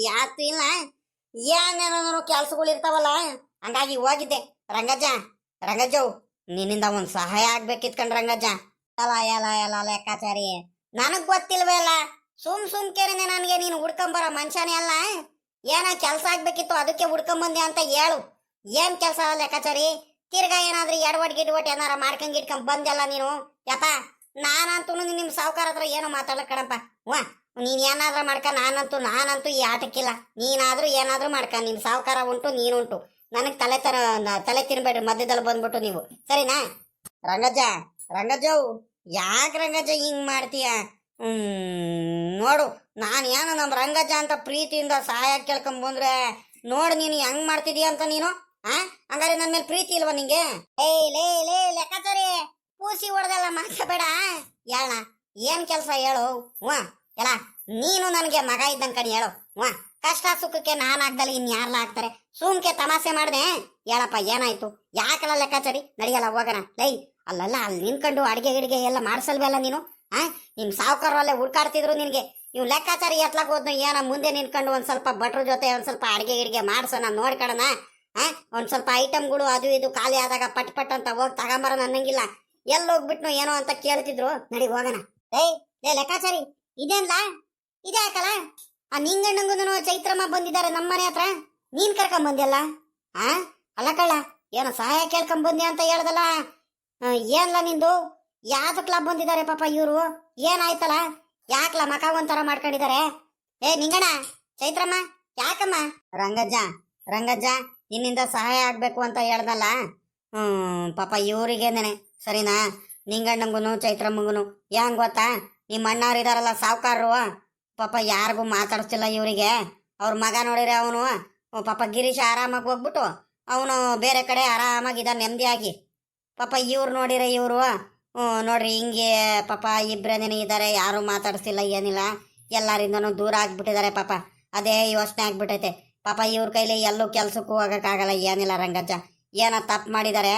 ಯಾತು ಇಲ್ಲ, ಏನೇನೋ ಕೆಲ್ಸಗಳು ಇರ್ತಾವಲ್ಲ, ಹಂಗಾಗಿ ಹೋಗಿದ್ದೆ. ರಂಗಜ್ಜು, ನಿನ್ನಿಂದ ಒಂದ್ ಸಹಾಯ ಆಗ್ಬೇಕಿತ್ ಕಣ್ ರಂಗಜ್ಜ. ಎಲ್ಲ ಲೆಕ್ಕಾಚಾರಿ, ನನಗ್ ಗೊತ್ತಿಲ್ವೇ ಅಲ್ಲ. ಸುಮ್ಕೆನೆ ನನಗೆ ನೀನು ಹುಡ್ಕೊಂಬರೋ ಮನುಷ್ಯನೇ ಅಲ್ಲ. ಏನ ಕೆಲ್ಸ ಆಗ್ಬೇಕಿತ್ತು, ಅದಕ್ಕೆ ಹುಡ್ಕೊಂಬಂದೆ ಅಂತ ಹೇಳು. ಏನ್ ಕೆಲ್ಸ ಲೆಕ್ಕಾಚಾರಿ? ತಿರ್ಗಾ ಏನಾದ್ರೂ ಎಡವಟ್ ಗಿಡವಟ್ ಏನಾರ ಮಾಡ್ಕೊಂಡ್ ಬಂದೆಲ್ಲ ನೀನು. ಯಪ್ಪ, ನಾನಂತೂ ನಿಮ್ ಸಾವುಕಾರ ಹತ್ರ ಏನೋ ಮಾತಾಡಕ್ ಕಣಪ್ಪ. ನೀನ್ ಏನಾದ್ರೂ ಮಾಡ್ಕ, ನಾನಂತೂ ಈ ಆಟಕ್ಕಿಲ್ಲ. ನೀನಾದ್ರೂ ಏನಾದ್ರೂ ಮಾಡ್ಕ, ನಿಮ್ ಸಾವುಕಾರ ಉಂಟು, ನೀನುಂಟು. ನನಗ್ ತಲೆ ತಿನ್ಬೇಡ್ರಿ ಮಧ್ಯದಲ್ಲಿ ಬಂದ್ಬಿಟ್ಟು ನೀವು, ಸರಿನಾ? ರಂಗಜ್ಜ, ಯಾಕೆ ರಂಗಜ್ಜ ಹಿಂಗ್ ಮಾಡ್ತೀಯ? ನೋಡು, ನಾನು ಏನೋ ನಮ್ ರಂಗಜ್ಜ ಅಂತ ಪ್ರೀತಿಯಿಂದ ಸಹಾಯ ಕೇಳ್ಕೊಂಡ್ ಬಂದ್ರೆ ನೋಡು ನೀನು ಹೆಂಗ್ ಮಾಡ್ತಿದೀಯ ಅಂತ ನೀನು. ಹಂಗಾರೆ ನನ್ ಮೇಲೆ ಪ್ರೀತಿ ಇಲ್ವಾ ನಿಂಗೆ? ಲೇ ಲೆಕ್ಕಾಚಾರಿ, ಕೂಸಿ ಹೊಡೆದೆಲ್ಲ ಮಾತಾಡಬೇಡ. ಹೇಳ, ಏನ್ ಕೆಲ್ಸ ಹೇಳು. ಎಲ್ಲ ನೀನು ನನಗೆ ಮಗ ಇದ್ದಂಗ್ ಕಣ್ ಹೇಳು. ಕಷ್ಟ ಸುಖಕ್ಕೆ ನಾನ್ ಆಗ್ದಲ್ಲಿ ಇನ್ಯಾರ್ಲ ಆಗ್ತಾರೆ? ಸುಮ್ಕೆ ತಮಾಷೆ ಮಾಡ್ದೆ. ಹೇಳಪ್ಪ, ಏನಾಯ್ತು? ಯಾಕಲ್ಲ ಲೆಕ್ಕಾಚಾರಿ? ನಡಿಯಲ್ಲ, ಹೋಗೋಣ. ಅಲ್ಲಲ್ಲ, ಅಲ್ಲಿ ನಿನ್ಕೊಂಡು ಅಡಿಗೆ ಗಿಡಿಗೆ ಎಲ್ಲ ಮಾಡ್ಸಲ್ವಲ್ಲ ನೀನು? ನಿಮ್ ಸಾವುಕಾರ ಅಲ್ಲೇ ಹುಡ್ಕಾಡ್ತಿದ್ರು ನಿನ್ಗೆ. ಇವ್ ಲೆಕ್ಕಾಚಾರಿ ಎತ್ಲಾಕ್ ಹೋದ್ನು ಏನ ಮುಂದೆ ನಿನ್ಕೊಂಡು ಒಂದ್ ಸ್ವಲ್ಪ ಭಟ್ರ ಜೊತೆ ಒಂದ್ ಸ್ವಲ್ಪ ಅಡಿಗೆ ಗಿಡಿಗೆ ಮಾಡ್ಸೋಣ, ನೋಡ್ಕೊಳ್ಳೋಣ. ಒಂದ್ ಸ್ವಲ್ಪ ಐಟಮ್ಗಳು ಅದು ಇದು ಖಾಲಿ ಆದಾಗ ಪಟ್ ಅಂತ ಹೋಗಿ ತಗೊಂಬರೋಣ ಅನ್ನಂಗಿಲ್ಲ. ಎಲ್ಲೋಗ್ಬಿಟ್ನು ಏನೋ ಅಂತ ಕೇಳ್ತಿದ್ರು. ನಡಿ ಹೋಗೋಣ. ಲೇ ಲೆಕ್ಕಾಚಾರಿ, ಇದೇನ್ಲ? ಇದೇ ಯಾಕಲ್ಲ? ಆ ನಿಂಗಣ್ಣಂಗೂ ಚೈತ್ರಮ್ಮ ಬಂದಿದ್ದಾರೆ ನಮ್ಮ ಮನೆ ಹತ್ರ. ನೀನ್ ಕರ್ಕೊಂಡ್ ಬಂದ್ಯಲ್ಲ? ಅಲ್ಲ ಕಳ್ಳ, ಏನೋ ಸಹಾಯ ಕೇಳ್ಕೊಂಡ್ ಬಂದ್ಯಾ ಅಂತ ಹೇಳ್ದಲ್ಲ. ಏನ್ಲ ನಿಂದು? ಯಾವ್ದಕ್ಲ ಬಂದಿದ್ದಾರೆ ಪಾಪ ಇವ್ರು? ಏನಾಯ್ತಲ್ಲ? ಯಾಕ್ಲ ಮಕ ಒಂಥರ ಮಾಡ್ಕೊಂಡಿದ್ದಾರೆ? ನಿಂಗಣ್ಣ, ಚೈತ್ರಮ್ಮ, ಯಾಕಮ್ಮ? ರಂಗಜ್ಜ, ನಿನ್ನಿಂದ ಸಹಾಯ ಆಗ್ಬೇಕು ಅಂತ ಹೇಳ್ದಲ್ಲ. ಪಾಪ ಇವ್ರಿಗೇನೆ, ಸರಿನಾ? ನಿಂಗಣ್ಣಂಗುನು ಚೈತ್ರಮ್ಮಂಗುನು ಹೆಂಗ್ ಗೊತ್ತಾ? ನಿಮ್ಮ ಅಣ್ಣಾರಿದಾರಲ್ಲ ಸಾವುಕಾರರು, ಪಾಪ ಯಾರಿಗೂ ಮಾತಾಡಿಸ್ತಿಲ್ಲ ಇವರಿಗೆ. ಅವ್ರ ಮಗ ನೋಡಿದ್ರೆ ಅವನು ಪಾಪ ಗಿರೀಶ್ ಆರಾಮಾಗಿ ಹೋಗ್ಬಿಟ್ಟು ಅವನು ಬೇರೆ ಕಡೆ ಆರಾಮಾಗಿದ್ದ ನೆಮ್ಮದಿಯಾಗಿ. ಪಾಪ ಇವ್ರು ನೋಡಿದ್ರೆ ಇವರು ನೋಡ್ರಿ ಹಿಂಗೆ ಪಾಪ ಇಬ್ಬರೇನೇ ಇದ್ದಾರೆ, ಯಾರು ಮಾತಾಡಿಸ್ತಿಲ್ಲ ಏನಿಲ್ಲ, ಎಲ್ಲರಿಂದನೂ ದೂರ ಆಗ್ಬಿಟ್ಟಿದ್ದಾರೆ. ಪಾಪ ಅದೇ ಯೋಚನೆ ಆಗ್ಬಿಟ್ಟೈತೆ. ಪಾಪ ಇವ್ರ ಕೈಲಿ ಎಲ್ಲೂ ಕೆಲ್ಸಕ್ಕೂ ಹೋಗೋಕ್ಕಾಗಲ್ಲ ಏನಿಲ್ಲ ರಂಗಜ್ಜ. ಏನೋ ತಪ್ಪು ಮಾಡಿದ್ದಾರೆ,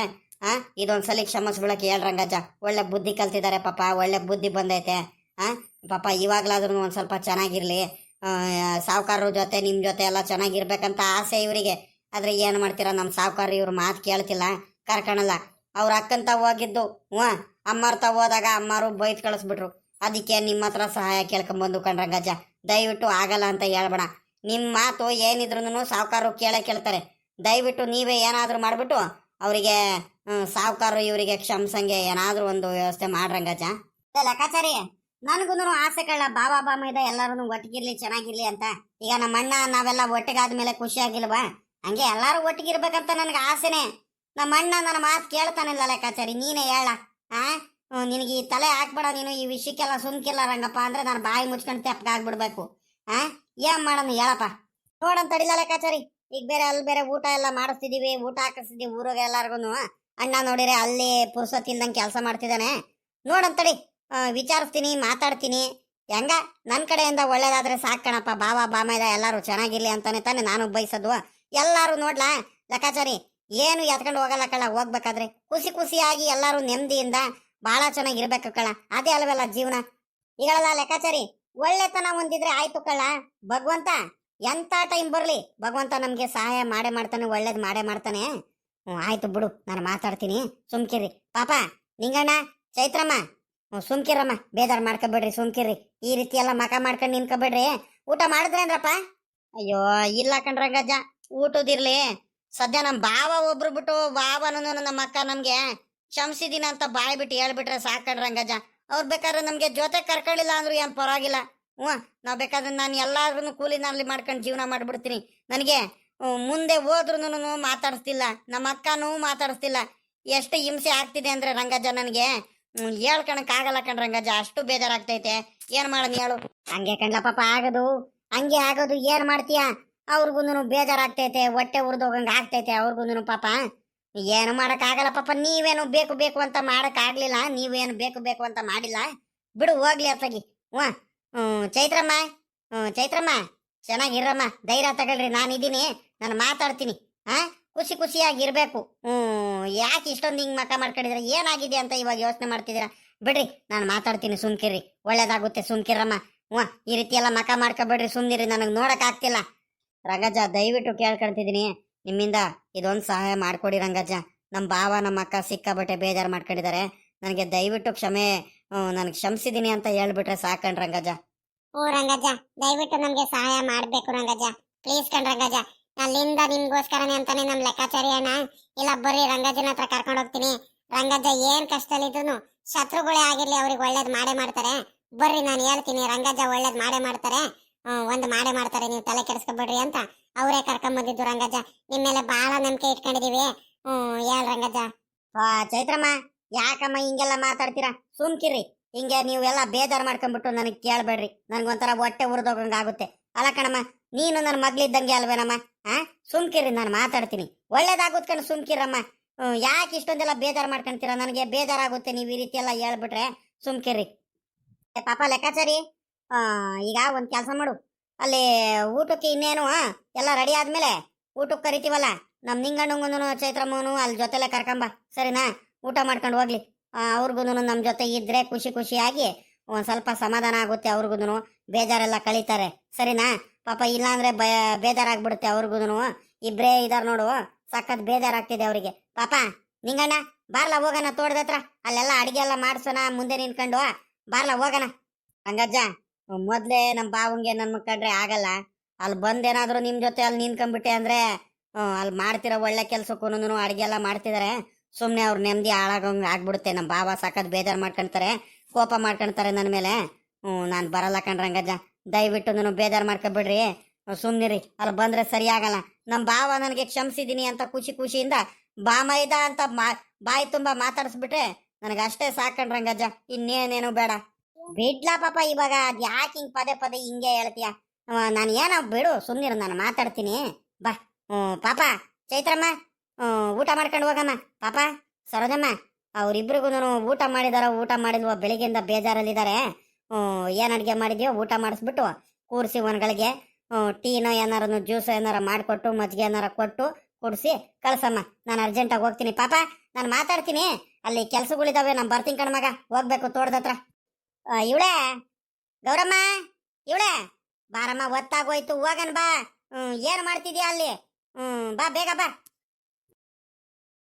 ಇದೊಂದ್ಸಲಿ ಕ್ಷಮಿಸ್ಬಿಡಕ್ಕೆ ಹೇಳ್ ರಂಗಜ್ಜ. ಒಳ್ಳೆ ಬುದ್ಧಿ ಕಲ್ತಿದ್ದಾರೆ ಪಾಪ, ಒಳ್ಳೆ ಬುದ್ಧಿ ಬಂದೈತೆ. ಪಾಪ ಇವಾಗ್ಲಾದ್ರೂ ಒಂದು ಸ್ವಲ್ಪ ಚೆನ್ನಾಗಿರ್ಲಿ, ಸಾವುಕಾರರ ಜೊತೆ ನಿಮ್ಮ ಜೊತೆ ಎಲ್ಲ ಚೆನ್ನಾಗಿರ್ಬೇಕಂತ ಆಸೆ ಇವರಿಗೆ. ಆದ್ರೆ ಏನು ಮಾಡ್ತೀರಾ, ನಮ್ಮ ಸಾವುಕಾರ ಇವ್ರ ಮಾತು ಕೇಳ್ತಿಲ್ಲ, ಕರ್ಕೊಳಲ್ಲ. ಅವ್ರ ಅಕ್ಕಂತ ಹೋಗಿದ್ದು ಅಮ್ಮರ್ತ ಹೋದಾಗ ಅಮ್ಮಾರು ಬೈತ್ ಕಳಿಸ್ಬಿಟ್ರು. ಅದಕ್ಕೆ ನಿಮ್ಮ ಹತ್ರ ಸಹಾಯ ಕೇಳ್ಕೊಂಬಂದು ಕಣ್ರಂಗಜ್ಜ. ದಯವಿಟ್ಟು ಆಗಲ್ಲ ಅಂತ ಹೇಳ್ಬೇಡ. ನಿಮ್ಮ ಮಾತು ಏನಿದ್ರು ಸಾವುಕಾರರು ಕೇಳ್ತಾರೆ. ದಯವಿಟ್ಟು ನೀವೇ ಏನಾದರೂ ಮಾಡಿಬಿಟ್ಟು ಅವರಿಗೆ ಸಾವುಕಾರರು ಇವರಿಗೆ ಕ್ಷಮಿಸಂಗೆ ಏನಾದರೂ ಒಂದು ವ್ಯವಸ್ಥೆ ಮಾಡ್ರಂಗಜ್ಜ. ಲೆಕ್ಕಾಚಾರಿ, ನನಗೂ ಆಸೆ ಕಳ್ಳ ಬಾಬಾ ಬಾಮೈದ ಎಲ್ಲರೂ ಒಟ್ಟಿಗಿರ್ಲಿ ಚೆನ್ನಾಗಿರ್ಲಿ ಅಂತ. ಈಗ ನಮ್ಮ ಅಣ್ಣ ನಾವೆಲ್ಲ ಒಟ್ಟಿಗಾದ್ಮೇಲೆ ಖುಷಿ ಆಗಿಲ್ವಾ? ಹಂಗೆ ಎಲ್ಲರೂ ಒಟ್ಟಿಗಿರ್ಬೇಕಂತ ನನಗೆ ಆಸೆನೆ. ನಮ್ಮ ಅಣ್ಣ ನನ್ನ ಮಾತು ಕೇಳ್ತಾನಿಲ್ಲ ಲೆಕ್ಕಾಚಾರಿ, ನೀನೇ ಹೇಳ. ನಿನಗೆ ಈ ತಲೆ ಹಾಕ್ಬೇಡ, ನೀನು ಈ ವಿಷಯಕ್ಕೆಲ್ಲ ಸುಮ್ಕಿಲ್ಲ ರಂಗಪ್ಪ ಅಂದ್ರೆ ನಾನು ಬಾಯಿ ಮುಚ್ಕೊಂಡು ತೆಪ್ಪಗಾಗ್ಬಿಡ್ಬೇಕು. ಏನ್ ಮಾಡೋಣ ಹೇಳಪ್ಪ. ನೋಡಂತ ತಡಿಲ್ಲ ಲೆಕ್ಕಾಚಾರಿ, ಈಗ ಬೇರೆ ಅಲ್ಲಿ ಬೇರೆ ಊಟ ಎಲ್ಲ ಮಾಡಿಸ್ತಿದೀವಿ, ಊಟ ಹಾಕಿಸ್ತಿದೀವಿ ಊರಾಗ ಎಲ್ಲಾರ್ಗು. ಅಣ್ಣ ನೋಡಿರೆ ಅಲ್ಲಿ ಪುರ್ಸೊತ್ತಿಲ್ದಂಗೆ ಕೆಲಸ ಮಾಡ್ತಿದ್ದಾನೆ. ನೋಡಂತಡಿ, ವಿಚಾರಿಸ್ತೀನಿ, ಮಾತಾಡ್ತೀನಿ. ಹೆಂಗ ನನ್ನ ಕಡೆಯಿಂದ ಒಳ್ಳೇದಾದ್ರೆ ಸಾಕಣಪ್ಪ. ಬಾವ ಬಾಮೈದ ಎಲ್ಲಾರು ಚೆನ್ನಾಗಿರ್ಲಿ ಅಂತಾನೆ ತಾನೆ ನಾನು ಬಯಸೋದು. ಎಲ್ಲಾರು ನೋಡ್ಲಾ ಲೆಕ್ಕಾಚಾರಿ, ಏನು ಎತ್ಕೊಂಡು ಹೋಗಲ್ಲ ಕಳ್ಳ. ಹೋಗ್ಬೇಕಾದ್ರೆ ಖುಷಿ ಖುಷಿಯಾಗಿ ಎಲ್ಲಾರು ನೆಮ್ಮದಿಯಿಂದ ಬಹಳ ಚೆನ್ನಾಗಿರ್ಬೇಕು ಕಳ್ಳ. ಅದೇ ಅಲ್ವಲ್ಲ ಜೀವನ. ಈಗಳಲ್ಲ ಲೆಕ್ಕಾಚಾರಿ, ಒಳ್ಳೆತನ ಹೊಂದಿದ್ರೆ ಆಯ್ತು ಕಳ್ಳ. ಭಗವಂತ ಎಂತ ಟೈಮ್ ಬರ್ಲಿ ಭಗವಂತ ನಮ್ಗೆ ಸಹಾಯ ಮಾಡೇ ಮಾಡ್ತಾನೆ, ಒಳ್ಳೇದ್ ಮಾಡೇ ಮಾಡ್ತಾನೆ. ಆಯ್ತು ಬಿಡು, ನಾನು ಮಾತಾಡ್ತೀನಿ, ಸುಮ್ಕಿರ್ರಿ. ಪಾಪ ನಿಂಗಣ್ಣ, ಚೈತ್ರಮ್ಮ, ಸುಮ್ಕಿರಮ್ಮ, ಬೇಜಾರ್ ಮಾಡ್ಕೊಬೇಡ್ರಿ, ಸುಮ್ಕಿರ್ರಿ. ಈ ರೀತಿ ಎಲ್ಲ ಮಕ ಮಾಡ್ಕೊಂಡು ನಿನ್ಕೊಬೇಡ್ರಿ. ಊಟ ಮಾಡಿದ್ರೇನ್ರಪ್ಪ? ಅಯ್ಯೋ ಇಲ್ಲ ಕಣ್ರಂಗಜ್ಜ, ಊಟದಿರ್ಲಿ. ಸದ್ಯ ನಮ್ಮ ಬಾವ ಒಬ್ರು ಬಿಟ್ಟು ಬಾವನು ನಮ್ಮ ಅಕ್ಕ ನಮ್ಗೆ ಕ್ಷಮಿಸಿದೀನ ಅಂತ ಬಾಯ್ ಬಿಟ್ಟು ಹೇಳ್ಬಿಟ್ರೆ ಸಾಕಣ್ರಂಗಜ್ಜ. ಅವ್ರು ಬೇಕಾದ್ರೆ ನಮ್ಗೆ ಜೊತೆ ಕರ್ಕೊಳ್ಳಿಲ್ಲ ಅಂದ್ರೂ ಏನ್ ಪರವಾಗಿಲ್ಲ. ನಾವ್ ಬೇಕಾದ್ರೆ ನಾನು ಎಲ್ಲಾದ್ರೂ ಕೂಲಿನಲ್ಲಿ ಮಾಡ್ಕೊಂಡು ಜೀವನ ಮಾಡ್ಬಿಡ್ತೀನಿ. ನನಗೆ ಮುಂದೆ ಹೋದ್ರೂ ಮಾತಾಡಿಸ್ತಿಲ್ಲ, ನಮ್ಮ ಅಕ್ಕನೂ ಮಾತಾಡಿಸ್ತಿಲ್ಲ. ಎಷ್ಟು ಹಿಂಸೆ ಆಗ್ತಿದೆ ಅಂದ್ರೆ ರಂಗಜ್ಜ, ನನಗೆ ಹೇಳ್ಕಣಕ್ ಆಗಲ್ಲ ಕಣ್ರಂಗಜ್ಜ, ಅಷ್ಟು ಬೇಜಾರಾಗ್ತೈತೆ. ಏನ್ ಮಾಡೋಣ ಹೇಳು? ಹಂಗೆ ಕಣ್ಲ ಪಾಪ ಆಗೋದು, ಹಂಗೆ ಆಗೋದು. ಏನ್ ಮಾಡ್ತೀಯ? ಅವ್ರಿಗೂ ಬೇಜಾರಾಗ್ತೈತೆ, ಹೊಟ್ಟೆ ಉರ್ದೋಗಂಗೆ ಆಗ್ತೈತೆ ಅವ್ರಿಗೂ ಪಾಪ. ಏನು ಮಾಡಕ್ ಆಗಲ್ಲ ಪಾಪ. ನೀವೇನು ಬೇಕು ಬೇಕು ಅಂತ ಮಾಡಕ್ ಆಗ್ಲಿಲ್ಲ, ನೀವೇನು ಬೇಕು ಬೇಕು ಅಂತ ಮಾಡಿಲ್ಲ, ಬಿಡು ಹೋಗ್ಲಿ ಅತ್ತಾಗಿ. ಚೈತ್ರಮ್ಮ, ಚೈತ್ರಮ್ಮ ಚೆನ್ನಾಗಿರಮ್ಮ, ಧೈರ್ಯ ತಗೊಳ್ರಿ, ನಾನಿದ್ದೀನಿ, ನಾನು ಮಾತಾಡ್ತೀನಿ. ಖುಷಿ ಖುಷಿಯಾಗಿರ್ಬೇಕು. ಯಾಕೆ ಇಷ್ಟೊಂದು ಹಿಂಗ್ ಮಕ ಮಾಡ್ಕೊಂಡಿದ್ರ, ಏನಾಗಿದೆ ಅಂತ ಇವಾಗ ಯೋಚನೆ ಮಾಡ್ತಿದ್ದೀರಾ? ಬಿಡ್ರಿ, ನಾನು ಮಾತಾಡ್ತೀನಿ, ಸುಮ್ಕಿರ್ರಿ, ಒಳ್ಳೇದಾಗುತ್ತೆ, ಸುಮ್ಕಿರಮ್ಮ. ಈ ರೀತಿ ಎಲ್ಲ ಮಕ ಮಾಡ್ಕೊಬೇಡ್ರಿ, ಸುಮ್ನಿರಿ, ನನಗೆ ನೋಡಕ್ ಆಗ್ತಿಲ್ಲ. ರಂಗಜ್ಜ ದಯವಿಟ್ಟು ಕೇಳ್ಕೊಳ್ತಿದ್ದೀನಿ, ನಿಮ್ಮಿಂದ ಇದೊಂದು ಸಹಾಯ ಮಾಡ್ಕೊಡಿ ರಂಗಜ್ಜ. ನಮ್ಮ ಬಾವ ನಮ್ಮ ಅಕ್ಕ ಸಿಕ್ಕಾಬಟ್ಟೆ ಬೇಜಾರು ಮಾಡ್ಕೊಂಡಿದ್ದಾರೆ. ನನಗೆ ದಯವಿಟ್ಟು ಕ್ಷಮೆ, ನನಗೆ ಕ್ಷಮಿಸಿದೀನಿ ಅಂತ ಹೇಳ್ಬಿಟ್ರೆ ಸಾಕಣ್ ರಂಗಜ್ಜ. ರಂಗಜ್ಜ, ದಯವಿಟ್ಟು ನಮ್ಗೆ ಸಹಾಯ ಮಾಡ್ಬೇಕು ರಂಗಜ್ಜ, ಪ್ಲೀಸ್ ಕಣ್ ರಂಗಜ್ಜ. ಅಲ್ಲಿಂದ ನಿಮ್ಗೋಸ್ಕರನೇ ಅಂತಾನೆ ನಮ್ ಲೆಕ್ಕಾಚಾರಿ ಅಣ್ಣ ಇಲ್ಲ ಬರ್ರಿ ರಂಗಜ್ಜನ ಹತ್ರ ಕರ್ಕೊಂಡು ಹೋಗ್ತೀನಿ. ರಂಗಜ್ಜ ಏನ್ ಕಷ್ಟದಲ್ಲಿದ್ರು ಶತ್ರುಗಳೇ ಆಗಿರ್ಲಿ ಅವ್ರಿಗೆ ಒಳ್ಳೇದ್ ಮಾಡೇ ಮಾಡ್ತಾರೆ. ಬರ್ರಿ, ನಾನು ಹೇಳ್ತೀನಿ, ರಂಗಜ್ಜ ಒಳ್ಳೇದ್ ಮಾಡೇ ಮಾಡ್ತಾರೆ, ಒಂದ್ ಮಾಡೇ ಮಾಡ್ತಾರೆ, ನೀವು ತಲೆ ಕೆಡಿಸ್ಕೊಬೇಡ್ರಿ ಅಂತ ಅವರೇ ಕರ್ಕೊಂಡ್ ಬಂದಿದ್ದು ರಂಗಜ್ಜ. ನಿಮ್ಮೇಲೆ ಬಹಳ ನಂಬಿಕೆ ಇಟ್ಕೊಂಡಿದೀವಿ. ಹೇಳ್ ರಂಗಜ್ಜ. ಚೈತ್ರಮ್ಮ, ಯಾಕಮ್ಮ ಹಿಂಗೆಲ್ಲ ಮಾತಾಡ್ತೀರಾ? ಸುಮ್ಕಿರಿ. ಹಿಂಗೆ ನೀವೆಲ್ಲ ಬೇಜಾರು ಮಾಡ್ಕೊಂಡ್ಬಿಟ್ಟು ನನಗೆ ಕೇಳ್ಬೇಡ್ರಿ, ನನ್ಗೊಂಥರ ಹೊಟ್ಟೆ ಉರಿದೋಗಂಗ ಆಗುತ್ತೆ. ಅಲ್ಲ ಕಣಮ್ಮ, ನೀನು ನನ್ನ ಮಗ್ಳಿದ್ದಂಗೆ ಅಲ್ವೇನಮ್ಮ? ಸುಮ್ಕಿರಿ, ನಾನು ಮಾತಾಡ್ತೀನಿ, ಒಳ್ಳೇದಾಗುತ್ತೆ ಕಣ, ಸುಮ್ಕಿರಮ್ಮ. ಯಾಕೆ ಇಷ್ಟೊಂದೆಲ್ಲ ಬೇಜಾರು ಮಾಡ್ಕೊಂತೀರಾ? ನನಗೆ ಬೇಜಾರಾಗುತ್ತೆ ನೀವು ಈ ರೀತಿ ಎಲ್ಲ ಹೇಳ್ಬಿಟ್ರೆ. ಸುಮ್ಕಿರಿ. ಪಾಪ ಲೆಕ್ಕಾಚಾರಿ, ಈಗ ಒಂದ್ ಕೆಲಸ ಮಾಡು, ಅಲ್ಲಿ ಊಟಕ್ಕೆ ಇನ್ನೇನು ಎಲ್ಲ ರೆಡಿ ಆದ್ಮೇಲೆ ಊಟಕ್ಕೆ ಕರಿತೀವಲ್ಲ, ನಮ್ ನಿಂಗಣ್ಣಂಗೂ ಚೈತ್ರಮ್ಮನು ಅಲ್ಲಿ ಜೊತೆಲೆ ಕರ್ಕೊಂಬ, ಸರಿನಾ? ಊಟ ಮಾಡ್ಕೊಂಡು ಹೋಗ್ಲಿ. ಅವ್ರಿಗೂ ನಮ್ ಜೊತೆ ಇದ್ರೆ ಖುಷಿ ಖುಷಿಯಾಗಿ ಒಂದ್ ಸ್ವಲ್ಪ ಸಮಾಧಾನ ಆಗುತ್ತೆ, ಅವ್ರಿಗೂ ಬೇಜಾರೆಲ್ಲ ಕಳೀತಾರೆ, ಸರಿನಾ? ಪಾಪ ಇಲ್ಲಾಂದ್ರೆ ಬೇಜಾರಾಗ್ಬಿಡುತ್ತೆ ಅವ್ರಿಗೂ. ಇಬ್ರೇ ಇದಾರ ನೋಡು, ಸಖತ್ ಬೇಜಾರಾಗ್ತಿದೆ ಅವ್ರಿಗೆ. ಪಾಪ ನಿಂಗಣ್ಣ, ಬಾರ್ಲ ಹೋಗೋಣ ತೋಟದತ್ರ, ಅಲ್ಲೆಲ್ಲ ಅಡಿಗೆ ಎಲ್ಲ ಮಾಡ್ಸೋಣ, ಮುಂದೆ ನಿನ್ಕೊಂಡು ಬಾರ್ಲ ಹೋಗೋಣ. ಹಂಗಜ್ಜ, ಮೊದ್ಲೇ ನಮ್ ಬಾವಂಗೆ ನನ್ ಕಂಡ್ರೆ ಆಗಲ್ಲ, ಅಲ್ಲಿ ಬಂದೇನಾದ್ರು ನಿಮ್ ಜೊತೆ ಅಲ್ಲಿ ನಿನ್ಕೊಂಡ್ಬಿಟ್ಟೆ ಅಂದ್ರೆ ಅಲ್ಲಿ ಮಾಡ್ತಿರೋ ಒಳ್ಳೆ ಕೆಲ್ಸಕ್ಕೂ ಅಡಿಗೆ ಎಲ್ಲ ಮಾಡ್ತಿದಾರೆ, ಸುಮ್ನೆ ಅವ್ರ ನೆಮ್ಮದಿ ಹಾಳಾಗಂಗ ಆಗ್ಬಿಡುತ್ತೆ. ನಮ್ ಬಾವ ಸಖತ್ ಬೇಜಾರ್ ಮಾಡ್ಕೊಂತಾರೆ, ಕೋಪ ಮಾಡ್ಕೊಂತಾರೆ ನನ್ನ ಮೇಲೆ. ನಾನ್ ಬರಲ್ಲ ಕಣ್ರಂಗಜ್ಜ, ದಯವಿಟ್ಟು ನಾನು ಬೇಜಾರ್ ಮಾಡ್ಕೊಬಿಡ್ರಿ, ಸುಮ್ನಿರಿ. ಅಲ್ಲಿ ಬಂದ್ರೆ ಸರಿ ಆಗಲ್ಲ. ನಮ್ ಬಾವ ನನಗೆ ಕ್ಷಮಿಸಿದೀನಿ ಅಂತ ಖುಷಿ ಖುಷಿಯಿಂದ ಬಾಮೈದ ಅಂತ ಬಾಯಿ ತುಂಬಾ ಮಾತಾಡಿಸ್ಬಿಟ್ರೆ ನನಗೆ ಅಷ್ಟೇ ಸಾಕಣ್ರಂಗಜ್ಜ, ಇನ್ನೇನೇನು ಬೇಡ. ಬಿಡ್ಲಾ ಪಾಪ ಇವಾಗ ಅದ್ ಯಾಕೆ ಹಿಂಗ್ ಪದೇ ಪದೇ ಹಿಂಗೆ ಹೇಳ್ತೀಯ ನಾನು ಏನೋ ಬಿಡು ಸುಮ್ಮನಿರು ನಾನು ಮಾತಾಡ್ತೀನಿ ಬಾ ಪಾಪ ಚೈತ್ರಮ್ಮ ಊಟ ಮಾಡ್ಕೊಂಡು ಹೋಗಮ್ಮ ಪಾಪ ಸರೋಜಮ್ಮ ಅವ್ರಿಬ್ರಿಗೂ ಊಟ ಮಾಡಿದಾರ ಊಟ ಮಾಡಿಲ್ವ ಬೆಳಿಗ್ಗೆಯಿಂದ ಬೇಜಾರಲ್ಲಿದ್ದಾರೆ ಏನ್ ಅಡ್ಗೆ ಮಾಡಿದ್ಯೋ ಊಟ ಮಾಡಿಸ್ಬಿಟ್ಟು ಕೂರಿಸಿ ಒಂದ್ಗಳಿಗೆ ಟೀನೋ ಏನಾರ ಜ್ಯೂಸ್ ಏನಾರ ಮಾಡಿಕೊಟ್ಟು ಮಜ್ಜಿಗೆ ಏನಾರ ಕೊಟ್ಟು ಕುಡಿಸಿ ಕಳ್ಸಮ್ಮ ನಾನು ಅರ್ಜೆಂಟಾಗಿ ಹೋಗ್ತೀನಿ ಪಾಪ ನಾನು ಮಾತಾಡ್ತೀನಿ ಅಲ್ಲಿ ಕೆಲ್ಸಗಳಿದಾವೆ ನಾನು ಬರ್ತೀನಿ ಕಣ್ಮಗ ಹೋಗ್ಬೇಕು ತೋಟದತ್ರ ಇವಳೆ ಗೌರಮ್ಮ ಇವಳೆ ಬಾರಮ್ಮ ಒತ್ತಾಗೋಯ್ತು ಹೋಗನ್ ಬಾ ಏನ್ ಮಾಡ್ತಿದ್ಯಾ ಅಲ್ಲಿ ಬಾ ಬೇಗ ಬಾ